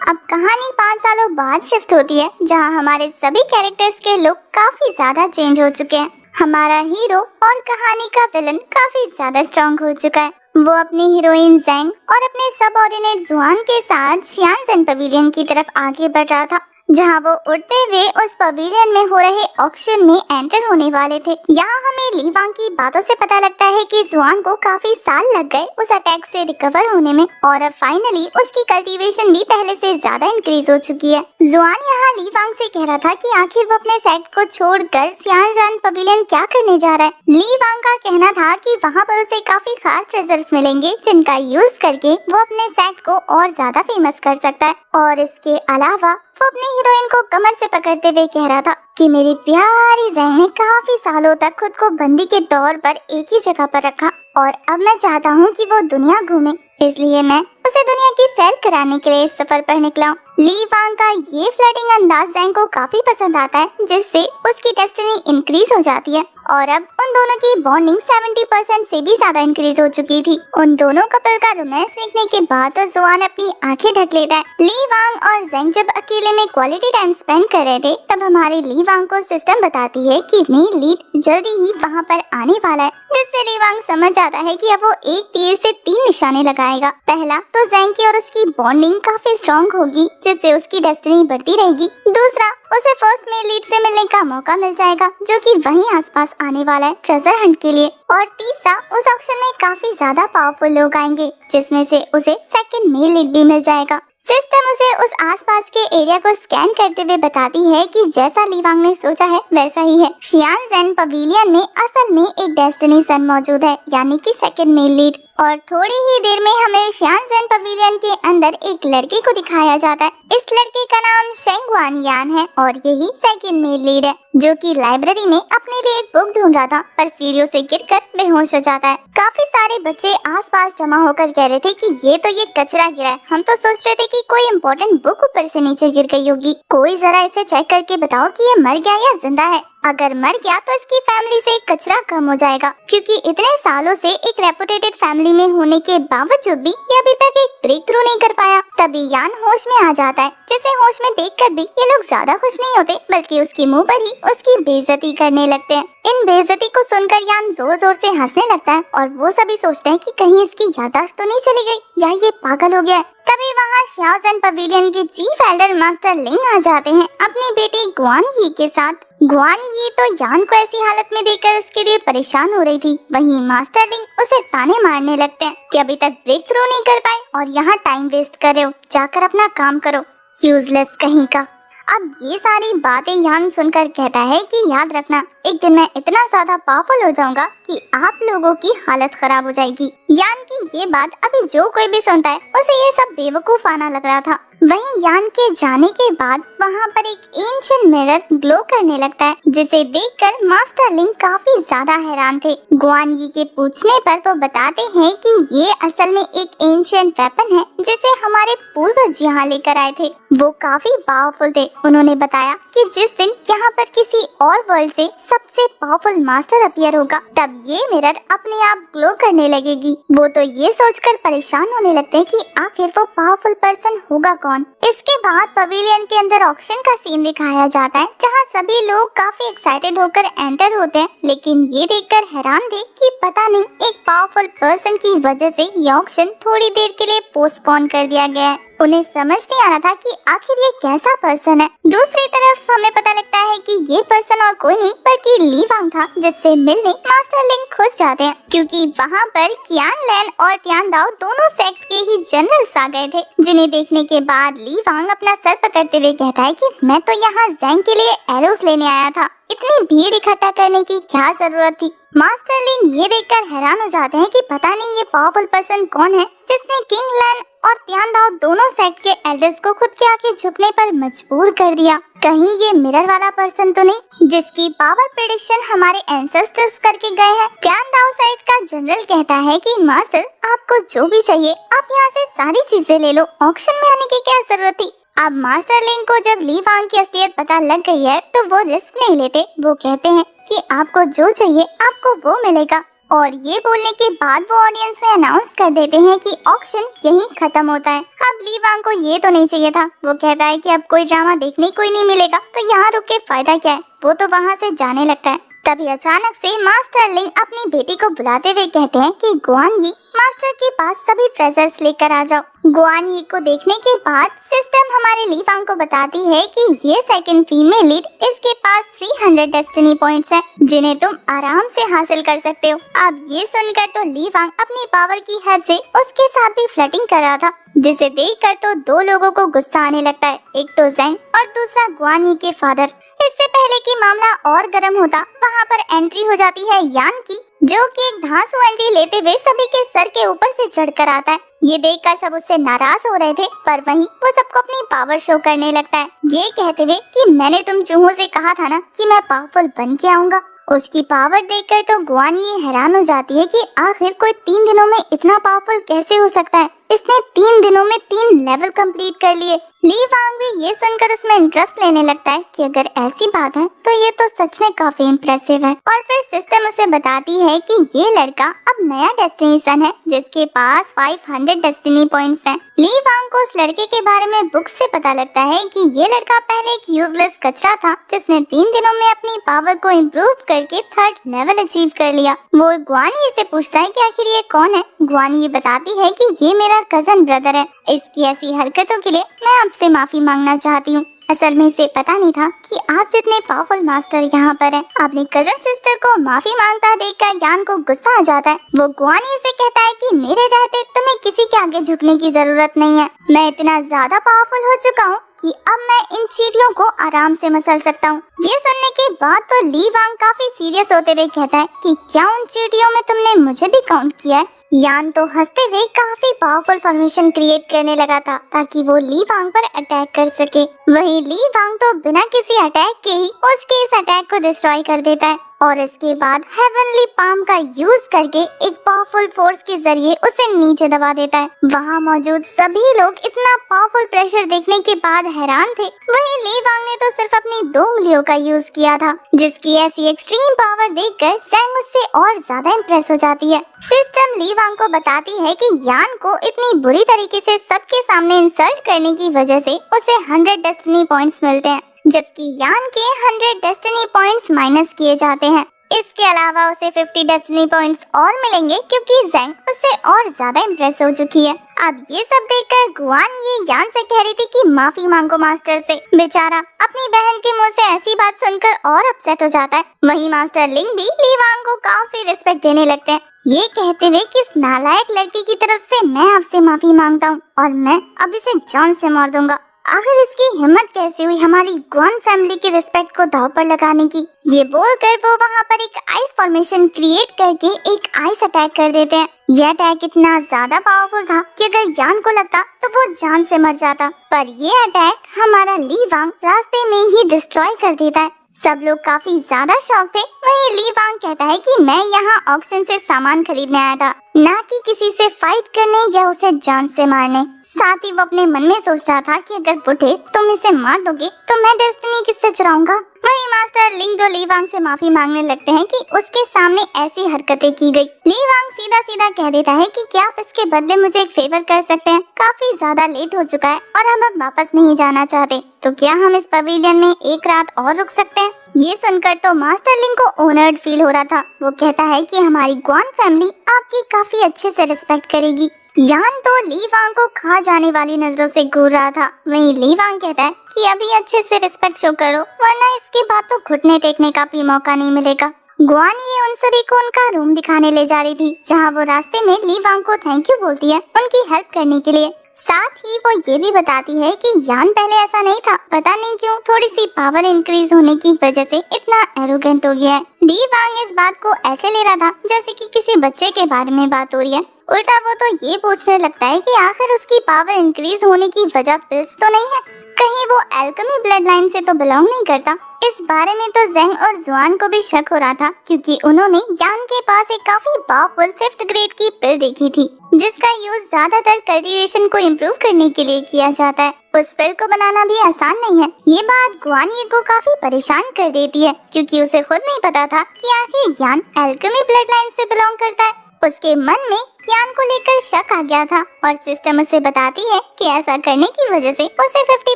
Speaker 1: अब कहानी 5 सालों बाद शिफ्ट होती है, जहां हमारे सभी कैरेक्टर्स के लुक काफी ज्यादा चेंज हो चुके हैं। हमारा हीरो और कहानी का विलन काफी ज्यादा स्ट्रॉन्ग हो चुका है। वो अपनी हीरोइन ज़ैंग और अपने सबऑर्डिनेट जुआन के साथ शियांज़ेन पवेलियन की तरफ आगे बढ़ रहा था, जहां वो उड़ते हुए उस पवेलियन में हो रहे ऑक्शन में एंटर होने वाले थे। यहाँ हमें ली वांग की बातों से पता लगता है कि जुआन को काफी साल लग गए उस अटैक से रिकवर होने में और अब फाइनली उसकी कल्टीवेशन भी पहले से ज्यादा इंक्रीज हो चुकी है। जुआन यहाँ ली वांग से कह रहा था कि आखिर वो अपने सेक्ट को छोड़कर शियांज़ेन पवेलियन क्या करने जा रहा है। ली वांग का कहना था कि वहाँ पर उसे काफी खास ट्रेजर्स मिलेंगे, जिनका यूज करके वो अपने सेक्ट को और ज्यादा फेमस कर सकता है। और इसके अलावा वो अपनी हीरोइन को कमर से पकड़ते हुए कह रहा था कि मेरी प्यारी ज़ैंग ने काफी सालों तक खुद को बंदी के तौर पर एक ही जगह पर रखा और अब मैं चाहता हूँ कि वो दुनिया घूमे, इसलिए मैं उसे दुनिया की सैर कराने के लिए इस सफर पर निकला हूँ। ली वांग का ये फ्लर्टिंग अंदाज ज़ैंग को काफी पसंद आता है, जिससे उसकी डेस्टिनी इंक्रीज हो जाती है और अब उन दोनों की बॉन्डिंग 70% से भी ज्यादा इंक्रीज हो चुकी थी। उन दोनों कपल का रोमांस देखने के बाद तो जुआन अपनी आंखें ढक लेता है। ली वांग और ज़ैंग जब अकेले में क्वालिटी टाइम स्पेंड कर रहे थे, तब हमारे ली वांग को सिस्टम बताती है कि मेन लीड जल्दी ही वहाँ पर आने वाला है, जिससे ली वांग समझ जाता है कि अब वो एक तीर से 3 निशाने लगाएगा। पहला तो ज़ैंग की और उसकी बॉन्डिंग काफी स्ट्रॉन्ग होगी, जिससे उसकी डेस्टिनी बढ़ती रहेगी। दूसरा, उसे फर्स्ट मेन लीड से मिलने का मौका मिल जाएगा, जो कि वहीं आसपास आने वाला है ट्रेजर हंट के लिए। और तीसरा, उस ऑक्शन में काफी ज्यादा पावरफुल लोग आएंगे, जिसमें से उसे सेकंड मेन लीड भी मिल जाएगा। सिस्टम उसे उस आसपास के एरिया को स्कैन करते हुए बताती है कि जैसा ली वांग ने सोचा है वैसा ही है। शियांज़ेन पवेलियन में असल में एक डेस्टिनी सन मौजूद है, यानी कि सेकंड मेल लीड। और थोड़ी ही देर में हमें शियांज़ेन पवेलियन के अंदर एक लड़के को दिखाया जाता है। इस लड़के का नाम शेंगवान यान है और यही सेकंड मेल लीड है, जो कि लाइब्रेरी में अपने लिए एक बुक ढूंढ रहा था, पर सीढ़ियों से गिरकर बेहोश हो जाता है। काफी सारे बच्चे आसपास जमा होकर कह रहे थे कि ये तो ये कचरा गिरा है, हम तो सोच रहे थे कि कोई इम्पोर्टेंट बुक ऊपर से नीचे गिर गई होगी। कोई जरा इसे चेक करके बताओ कि ये मर गया या जिंदा है। अगर मर गया तो इसकी फैमिली से कचरा कम हो जाएगा, क्योंकि इतने सालों से एक रेपुटेटेड फैमिली में होने के बावजूद भी ये अभी तक एक ब्रेक थ्रू नहीं कर पाया। तभी यान होश में आ जाता है, जिसे होश में देखकर भी ये लोग ज्यादा खुश नहीं होते, बल्कि उसके मुंह पर ही उसकी बेइज्जती करने लगते हैं। इन बेइज्जती को सुनकर यान जोर जोर से हंसने लगता है और वो सभी सोचते हैं कि कहीं इसकी याददाश्त तो नहीं चली गई या ये पागल हो गया है। तभी वहाँ शियांज़ेन पवेलियन के चीफ एल्डर मास्टर लिंग आ जाते हैं अपनी बेटी गुआन यी के साथ। गुआन यी तो यान को ऐसी हालत में देखकर उसके लिए परेशान हो रही थी। वहीं मास्टर लिंग उसे ताने मारने लगते हैं कि अभी तक ब्रेक थ्रू नहीं कर पाए और यहाँ टाइम वेस्ट कर रहे हो, जाकर अपना काम करो, यूजलेस कहीं का। अब ये सारी बातें यान सुनकर कहता है कि याद रखना, एक दिन मैं इतना ज्यादा पावरफुल हो जाऊंगा कि आप लोगों की हालत खराब हो जाएगी। यान की ये बात अभी जो कोई भी सुनता है उसे ये सब बेवकूफाना लग रहा था। वहीं यान के जाने के बाद वहाँ पर एक एंशिएंट मिरर ग्लो करने लगता है, जिसे देखकर मास्टर लिंक काफी ज्यादा हैरान थे। गुआन यी के पूछने पर वो बताते हैं कि ये असल में एक एंशिएंट वेपन है जिसे हमारे पूर्वज यहाँ लेकर आए थे। वो काफी पावरफुल थे। उन्होंने बताया कि जिस दिन यहाँ पर किसी और वर्ल्ड से सबसे पावरफुल मास्टर अपीयर होगा तब ये मिरर अपने आप ग्लो करने लगेगी। वो तो ये सोचकर परेशान होने लगते हैं कि आखिर वो पावरफुल पर्सन होगा कौन। इसके बाद पवेलियन के अंदर ऑक्शन का सीन दिखाया जाता है, जहाँ सभी लोग काफी एक्साइटेड होकर एंटर होते हैं, लेकिन ये देखकर हैरान थे कि पता नहीं एक पावरफुल पर्सन की वजह से ये ऑक्शन थोड़ी देर के लिए पोस्टपोन कर दिया गया है। उन्हें समझ नहीं आ रहा था कि आखिर ये कैसा पर्सन है। दूसरी तरफ हमें पता लगता है कि ये पर्सन और कोई नहीं बल्कि ली वांग था, जिससे मिलने मास्टर लिंक खुद जाते हैं, क्योंकि वहाँ पर कियान लैन और तियान दाओ दोनों सेक्ट के ही जनरल्स आ गए थे, जिन्हें देखने के बाद ली वांग अपना सर पकड़ते हुए कहता है कि मैं तो यहाँ ज़ैंग के लिए एरोस लेने आया था, इतनी भीड़ इकट्ठा करने की क्या जरूरत थी। मास्टर लिंग ये देखकर हैरान हो जाते हैं कि पता नहीं ये पावरफुल पर्सन कौन है जिसने किंग लैन और तियान दाओ दोनों सेक्ट के एल्डर्स को खुद के आगे झुकने पर मजबूर कर दिया। कहीं ये मिरर वाला पर्सन तो नहीं जिसकी पावर प्रेडिक्शन हमारे एंसेस्टर्स करके गए हैं। तियान दाओ साइड का जनरल कहता है कि मास्टर आपको जो भी चाहिए आप यहाँ से सारी चीजें ले लो, ऑक्शन में आने की क्या जरूरत थी। अब मास्टर लिंग को जब ली वांग की असलियत पता लग गई है तो वो रिस्क नहीं लेते। वो कहते हैं कि आपको जो चाहिए आपको वो मिलेगा, और ये बोलने के बाद वो ऑडियंस में अनाउंस कर देते हैं कि ऑक्शन यहीं खत्म होता है। अब ली वांग को ये तो नहीं चाहिए था। वो कहता है कि अब कोई ड्रामा देखने को ही नहीं मिलेगा तो यहाँ रुक के फायदा क्या है। वो तो वहाँ से जाने लगता है। तभी अचानक से मास्टर लिंग अपनी बेटी को बुलाते हुए कहते हैं कि गुआन यी मास्टर के पास सभी ट्रेजर्स लेकर आ जाओ। गुआन यी को देखने के बाद सिस्टम हमारे ली वांग को बताती है कि ये सेकंड फीमेल लीड, इसके पास 300 डेस्टिनी पॉइंट्स हैं, जिन्हें तुम आराम से हासिल कर सकते हो। अब ये सुनकर तो ली वांग अपनी पावर की हद से उसके साथ भी फ्लर्टिंग कर रहा था, जिसे देखकर तो दो लोगों को गुस्सा आने लगता है, एक तो ज़ैंग और दूसरा गुआन यी के फादर। इससे पहले कि मामला और गर्म होता वहाँ पर एंट्री हो जाती है यान की, जो कि एक धांसू एंट्री लेते हुए सभी के सर के ऊपर से चढ़कर आता है। ये देखकर सब उससे नाराज हो रहे थे, पर वहीं वो सबको अपनी पावर शो करने लगता है, ये कहते हुए कि मैंने तुम चूहों से कहा था ना कि मैं पावरफुल बन के आऊंगा। उसकी पावर देखकर तो गुआन यी हैरान हो जाती है कि आखिर कोई 3 दिनों में इतना पावरफुल कैसे हो सकता है। इसने 3 दिनों में 3 लेवल कंप्लीट कर लिए। ली वांग भी ये सुनकर उसमें इंटरेस्ट लेने लगता है कि अगर ऐसी बात है तो ये तो सच में काफी इम्प्रेसिव है। और फिर सिस्टम उसे बताती है कि ये लड़का अब नया डेस्टिनेशन है जिसके पास 500 डेस्टिनी पॉइंट्स हैं। ली वांग को उस लड़के के बारे में बुक से पता लगता है कि ये लड़का पहले एक यूजलेस कचरा था जिसने 3 दिनों में अपनी पावर को इम्प्रूव करके 3rd लेवल अचीव कर लिया। वो गुआन यी से पूछता है कि आखिर ये कौन है। गुआन यी बताती है कि ये मेरा कजन ब्रदर है। इसकी ऐसी हरकतों के लिए मैं आपसे माफी मांगना चाहती हूँ। असल में इसे पता नहीं था कि आप जितने पावरफुल मास्टर यहाँ पर हैं। अपनी कजन सिस्टर को माफी मांगता देखकर यान को गुस्सा आ जाता है। वो गुआन यी से कहता है कि मेरे रहते तुम्हें किसी के आगे झुकने की जरूरत नहीं है। मैं इतना ज्यादा पावरफुल हो चुका हूँ कि अब मैं इन चींटियों को आराम से मसल सकता हूँ। ये सुनने के बाद तो ली वांग काफी सीरियस होते हुए कहता है कि क्या उन चींटियों में तुमने मुझे भी काउंट किया है। यान तो हंसते हुए काफी पावरफुल फॉर्मेशन क्रिएट करने लगा था ताकि वो ली वांग पर अटैक कर सके। वहीं ली वांग तो बिना किसी अटैक के ही उसके इस अटैक को डिस्ट्रॉय कर देता है और इसके बाद हेवनली पाम का यूज करके एक पावरफुल फोर्स के जरिए उसे नीचे दबा देता है। वहाँ मौजूद सभी लोग इतना पावरफुल प्रेशर देखने के बाद हैरान थे। वहीं ली वांग ने तो सिर्फ अपनी 2 उंगलियों का यूज किया था, जिसकी ऐसी एक्सट्रीम पावर देखकर ज़ैंग उससे और ज्यादा इम्प्रेस हो जाती है। सिस्टम ली वांग को बताती है कि यान को इतनी बुरी तरीके से सबके सामने इंसल्ट करने की वजह से उसे 100 डेस्टिनी पॉइंट्स मिलते हैं, जबकि यान के 100 डेस्टिनी पॉइंट्स माइनस किए जाते हैं। इसके अलावा उसे 50 डेस्टिनी पॉइंट्स और मिलेंगे क्योंकि ज़ैंग उससे और ज्यादा इम्प्रेस हो चुकी है। अब ये सब देखकर गुआन ये यान से कह रही थी कि माफी मांगो मास्टर से। बेचारा अपनी बहन के मुंह से ऐसी बात सुनकर और अपसेट हो जाता है। वहीं मास्टर लिंग भी ली वांग को काफी रिस्पेक्ट देने लगते हैं, ये कहते हुए कि इस नालायक लड़की की तरफ से मैं आपसे माफी मांगता हूँ और मैं अब इसे जान से मार दूंगा। आखिर इसकी हिम्मत कैसे हुई हमारी ग्वान फैमिली की रिस्पेक्ट को दांव पर लगाने की। ये बोलकर वो वहाँ पर एक आइस फॉर्मेशन क्रिएट करके एक आइस अटैक कर देते हैं। यह अटैक इतना ज्यादा पावरफुल था कि अगर यान को लगता तो वो जान से मर जाता, पर ये अटैक हमारा ली वांग रास्ते में ही डिस्ट्रॉय कर देता है। सब लोग काफी ज्यादा शॉक थे। वहीं ली वांग कहता है कि मैं यहाँ ऑक्शन से सामान खरीदने आया था, ना कि किसी से फाइट करने या उसे जान से मारने। साथ ही वो अपने मन में सोच रहा था कि अगर बुढ़े तुम इसे मार दोगे तो मैं डेस्टिनी किससे चुराऊंगा। वहीं मास्टर लिंग दो ली वांग से माफी मांगने लगते हैं कि उसके सामने ऐसी हरकतें की गई। ली वांग सीधा सीधा कह देता है कि क्या आप इसके बदले मुझे एक फेवर कर सकते हैं। काफी ज्यादा लेट हो चुका है और हम अब वापस नहीं जाना चाहते, तो क्या हम इस पवेलियन में एक रात और रुक सकते हैं। ये सुनकर तो मास्टर लिंग को ऑनर्ड फील हो रहा था। वो कहता है कि हमारी ग्वान फैमिली आपकी काफी अच्छे से रिस्पेक्ट करेगी। यान तो ली वांग को खा जाने वाली नजरों से घूर रहा था। वहीं ली वांग कहता है कि अभी अच्छे से रिस्पेक्ट शो करो, वरना इसके बाद तो घुटने टेकने का भी मौका नहीं मिलेगा। ग्वान ये उन सभी को उनका रूम दिखाने ले जा रही थी, जहां वो रास्ते में ली वांग को थैंक यू बोलती है उनकी हेल्प करने के लिए। साथ ही वो ये भी बताती है कि यान पहले ऐसा नहीं था, पता नहीं क्यों थोड़ी सी पावर इंक्रीज होने की वजह से इतना एरोगेंट हो गया है। ली वांग इस बात को ऐसे ले रहा था जैसे कि किसी बच्चे के बारे में बात हो रही है। उल्टा वो तो ये पूछने लगता है कि आखिर उसकी पावर इंक्रीज होने की वजह पिल्स तो नहीं है, कहीं वो एल्केमी ब्लड लाइन से तो बिलोंग नहीं करता। इस बारे में तो जेंग और जुआन को भी शक हो रहा था, क्योंकि उन्होंने यान के पास एक काफी पावरफुल 5th ग्रेड की पिल देखी थी, जिसका यूज ज्यादातर कल्टीवेशन को इम्प्रूव करने के लिए किया जाता है। उस पिल को बनाना भी आसान नहीं है। ये बात गुआन ये को काफी परेशान कर देती है, क्योंकि उसे खुद नहीं पता था कि आखिर यान एल्केमी ब्लड लाइन से बिलोंग करता है। उसके मन में यान को लेकर शक आ गया था और सिस्टम उसे बताती है कि ऐसा करने की वजह से उसे 50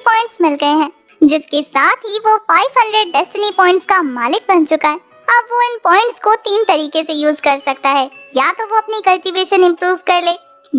Speaker 1: पॉइंट्स मिल गए हैं, जिसके साथ ही वो 500 डेस्टिनी पॉइंट्स का मालिक बन चुका है। अब वो इन पॉइंट्स को 3 तरीके से यूज कर सकता है, या तो वो अपनी कल्टीवेशन इम्प्रूव कर ले,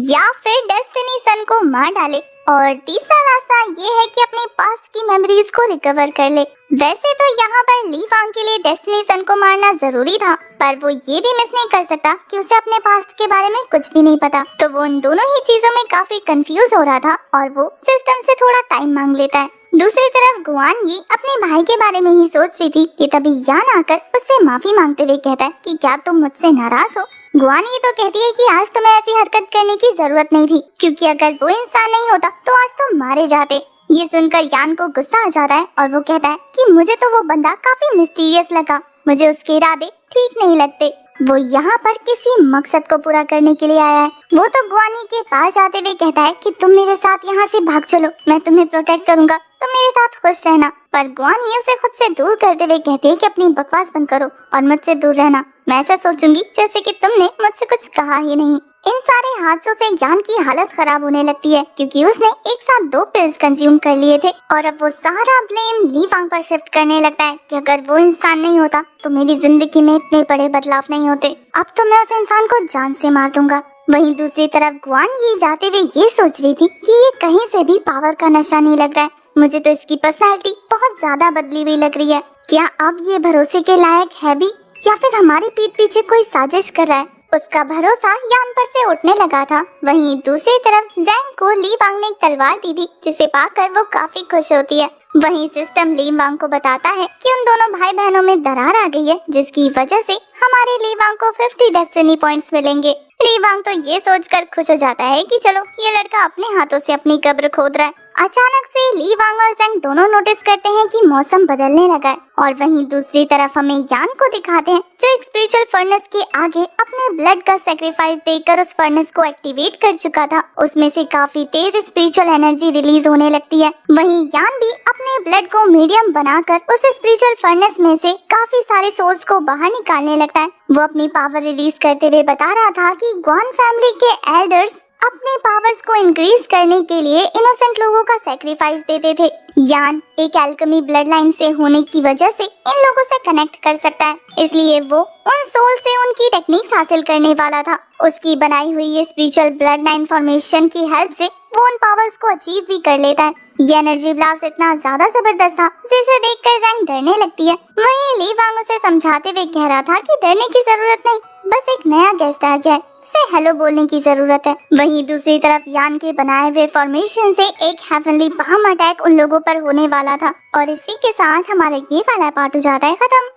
Speaker 1: या फिर डेस्टिनी सन को मार डाले, और तीसरा रास्ता ये है कि अपने पास्ट की मेमोरीज को रिकवर कर ले। वैसे तो यहाँ पर ली वांग के लिए डेस्टिनी सन को मारना जरूरी था, पर वो ये भी मिस नहीं कर सकता कि उसे अपने पास्ट के बारे में कुछ भी नहीं पता। तो वो उन दोनों ही चीजों में काफी कंफ्यूज हो रहा था और वो सिस्टम से थोड़ा टाइम मांग लेता है। दूसरी तरफ गुआन ये अपने भाई के बारे में ही सोच रही थी कि तभी यान आकर उससे माफी मांगते हुए कहता है कि क्या तुम मुझसे नाराज हो। गुआन ये तो कहती है कि आज तुम्हें ऐसी हरकत करने की जरूरत नहीं थी, क्योंकि अगर वो इंसान नहीं होता तो आज तुम मारे जाते। ये सुनकर यान को गुस्सा आ जाता है और वो कहता है कि मुझे तो वो बंदा काफी मिस्टीरियस लगा, मुझे उसके इरादे ठीक नहीं लगते। वो यहाँ पर किसी मकसद को पूरा करने के लिए आया है। वो तो गुआनी के पास जाते हुए कहता है कि तुम मेरे साथ यहाँ से भाग चलो, मैं तुम्हें प्रोटेक्ट करूंगा, तुम मेरे साथ खुश रहना। पर गुआनी उसे खुद से दूर करते हुए कहती है कि अपनी बकवास बंद करो और मुझसे दूर रहना, मैं ऐसा सोचूंगी जैसे कि तुमने मुझसे कुछ कहा ही नहीं। इन सारे हादसों से यान की हालत खराब होने लगती है, क्योंकि उसने एक साथ 2 पिल्स कंज्यूम कर लिए थे और अब वो सारा ब्लेम ली वांग पर शिफ्ट करने लगता है कि अगर वो इंसान नहीं होता तो मेरी जिंदगी में इतने बड़े बदलाव नहीं होते, अब तो मैं उस इंसान को जान से मार दूंगा। वहीं दूसरी तरफ गुआन ये जाते हुए ये सोच रही थी कि ये कहीं से भी पावर का नशा नहीं लग रहा है, मुझे तो इसकी पर्सनैलिटी बहुत ज्यादा बदली हुई लग रही है। क्या अब ये भरोसे के लायक है भी, या फिर हमारी पीठ पीछे कोई साजिश कर रहा है। उसका भरोसा यान पर से उठने लगा था। वहीं दूसरी तरफ जेंग को ली वांग ने एक तलवार दी थी, जिसे पाकर वो काफी खुश होती है। वहीं सिस्टम ली वांग को बताता है कि उन दोनों भाई बहनों में दरार आ गई है, जिसकी वजह से हमारे ली वांग को 50 डेस्टिनी पॉइंट्स मिलेंगे। ली वांग तो ये सोचकर खुश हो जाता है कि चलो ये लड़का अपने हाथों से अपनी कब्र खोद रहा है। अचानक से ली वांग और जेंग दोनों नोटिस करते हैं कि मौसम बदलने लगा है, और वहीं दूसरी तरफ हमें यान को दिखाते हैं जो एक स्पिरिचुअल फर्नेस के आगे अपने ब्लड का सैक्रिफाइस देकर उस फर्नेस को एक्टिवेट कर चुका था। उसमें से काफी तेज स्पिरिचुअल एनर्जी रिलीज होने लगती है। वहीं यान भी अपने ब्लड को मीडियम बनाकर उस स्पिरिचुअल फर्नेस में से काफी सारे सोल्स को बाहर निकालने लगता है। वो अपनी पावर रिलीज करते हुए बता रहा था कि ग्वान फैमिली के एल्डर्स अपने पावर्स को इंक्रीज करने के लिए इनोसेंट लोगों का सैक्रिफाइस देते थे। यान एक एल्केमी ब्लड लाइन से होने की वजह से इन लोगों से कनेक्ट कर सकता है, इसलिए वो उन सोल से उनकी टेक्निक्स हासिल करने वाला था। उसकी बनाई हुई ये स्पिरिचुअल ब्लड लाइन फॉर्मेशन की हेल्प से वो उन पावर्स को अचीव भी कर लेता है। ये एनर्जी ब्लास्ट इतना ज्यादा जबरदस्त था जिसे देखकर जेंग डरने लगती है। वहीं ली वांग उसे समझाते हुए कह रहा था कि डरने की जरूरत नहीं, बस एक नया गेस्ट आ गया है, से हेलो बोलने की जरूरत है। वहीं दूसरी तरफ यान के बनाए हुए फॉर्मेशन से एक हेवनली बम अटैक उन लोगों पर होने वाला था। और इसी के साथ हमारा ये वाला पार्ट हो जाता है खत्म।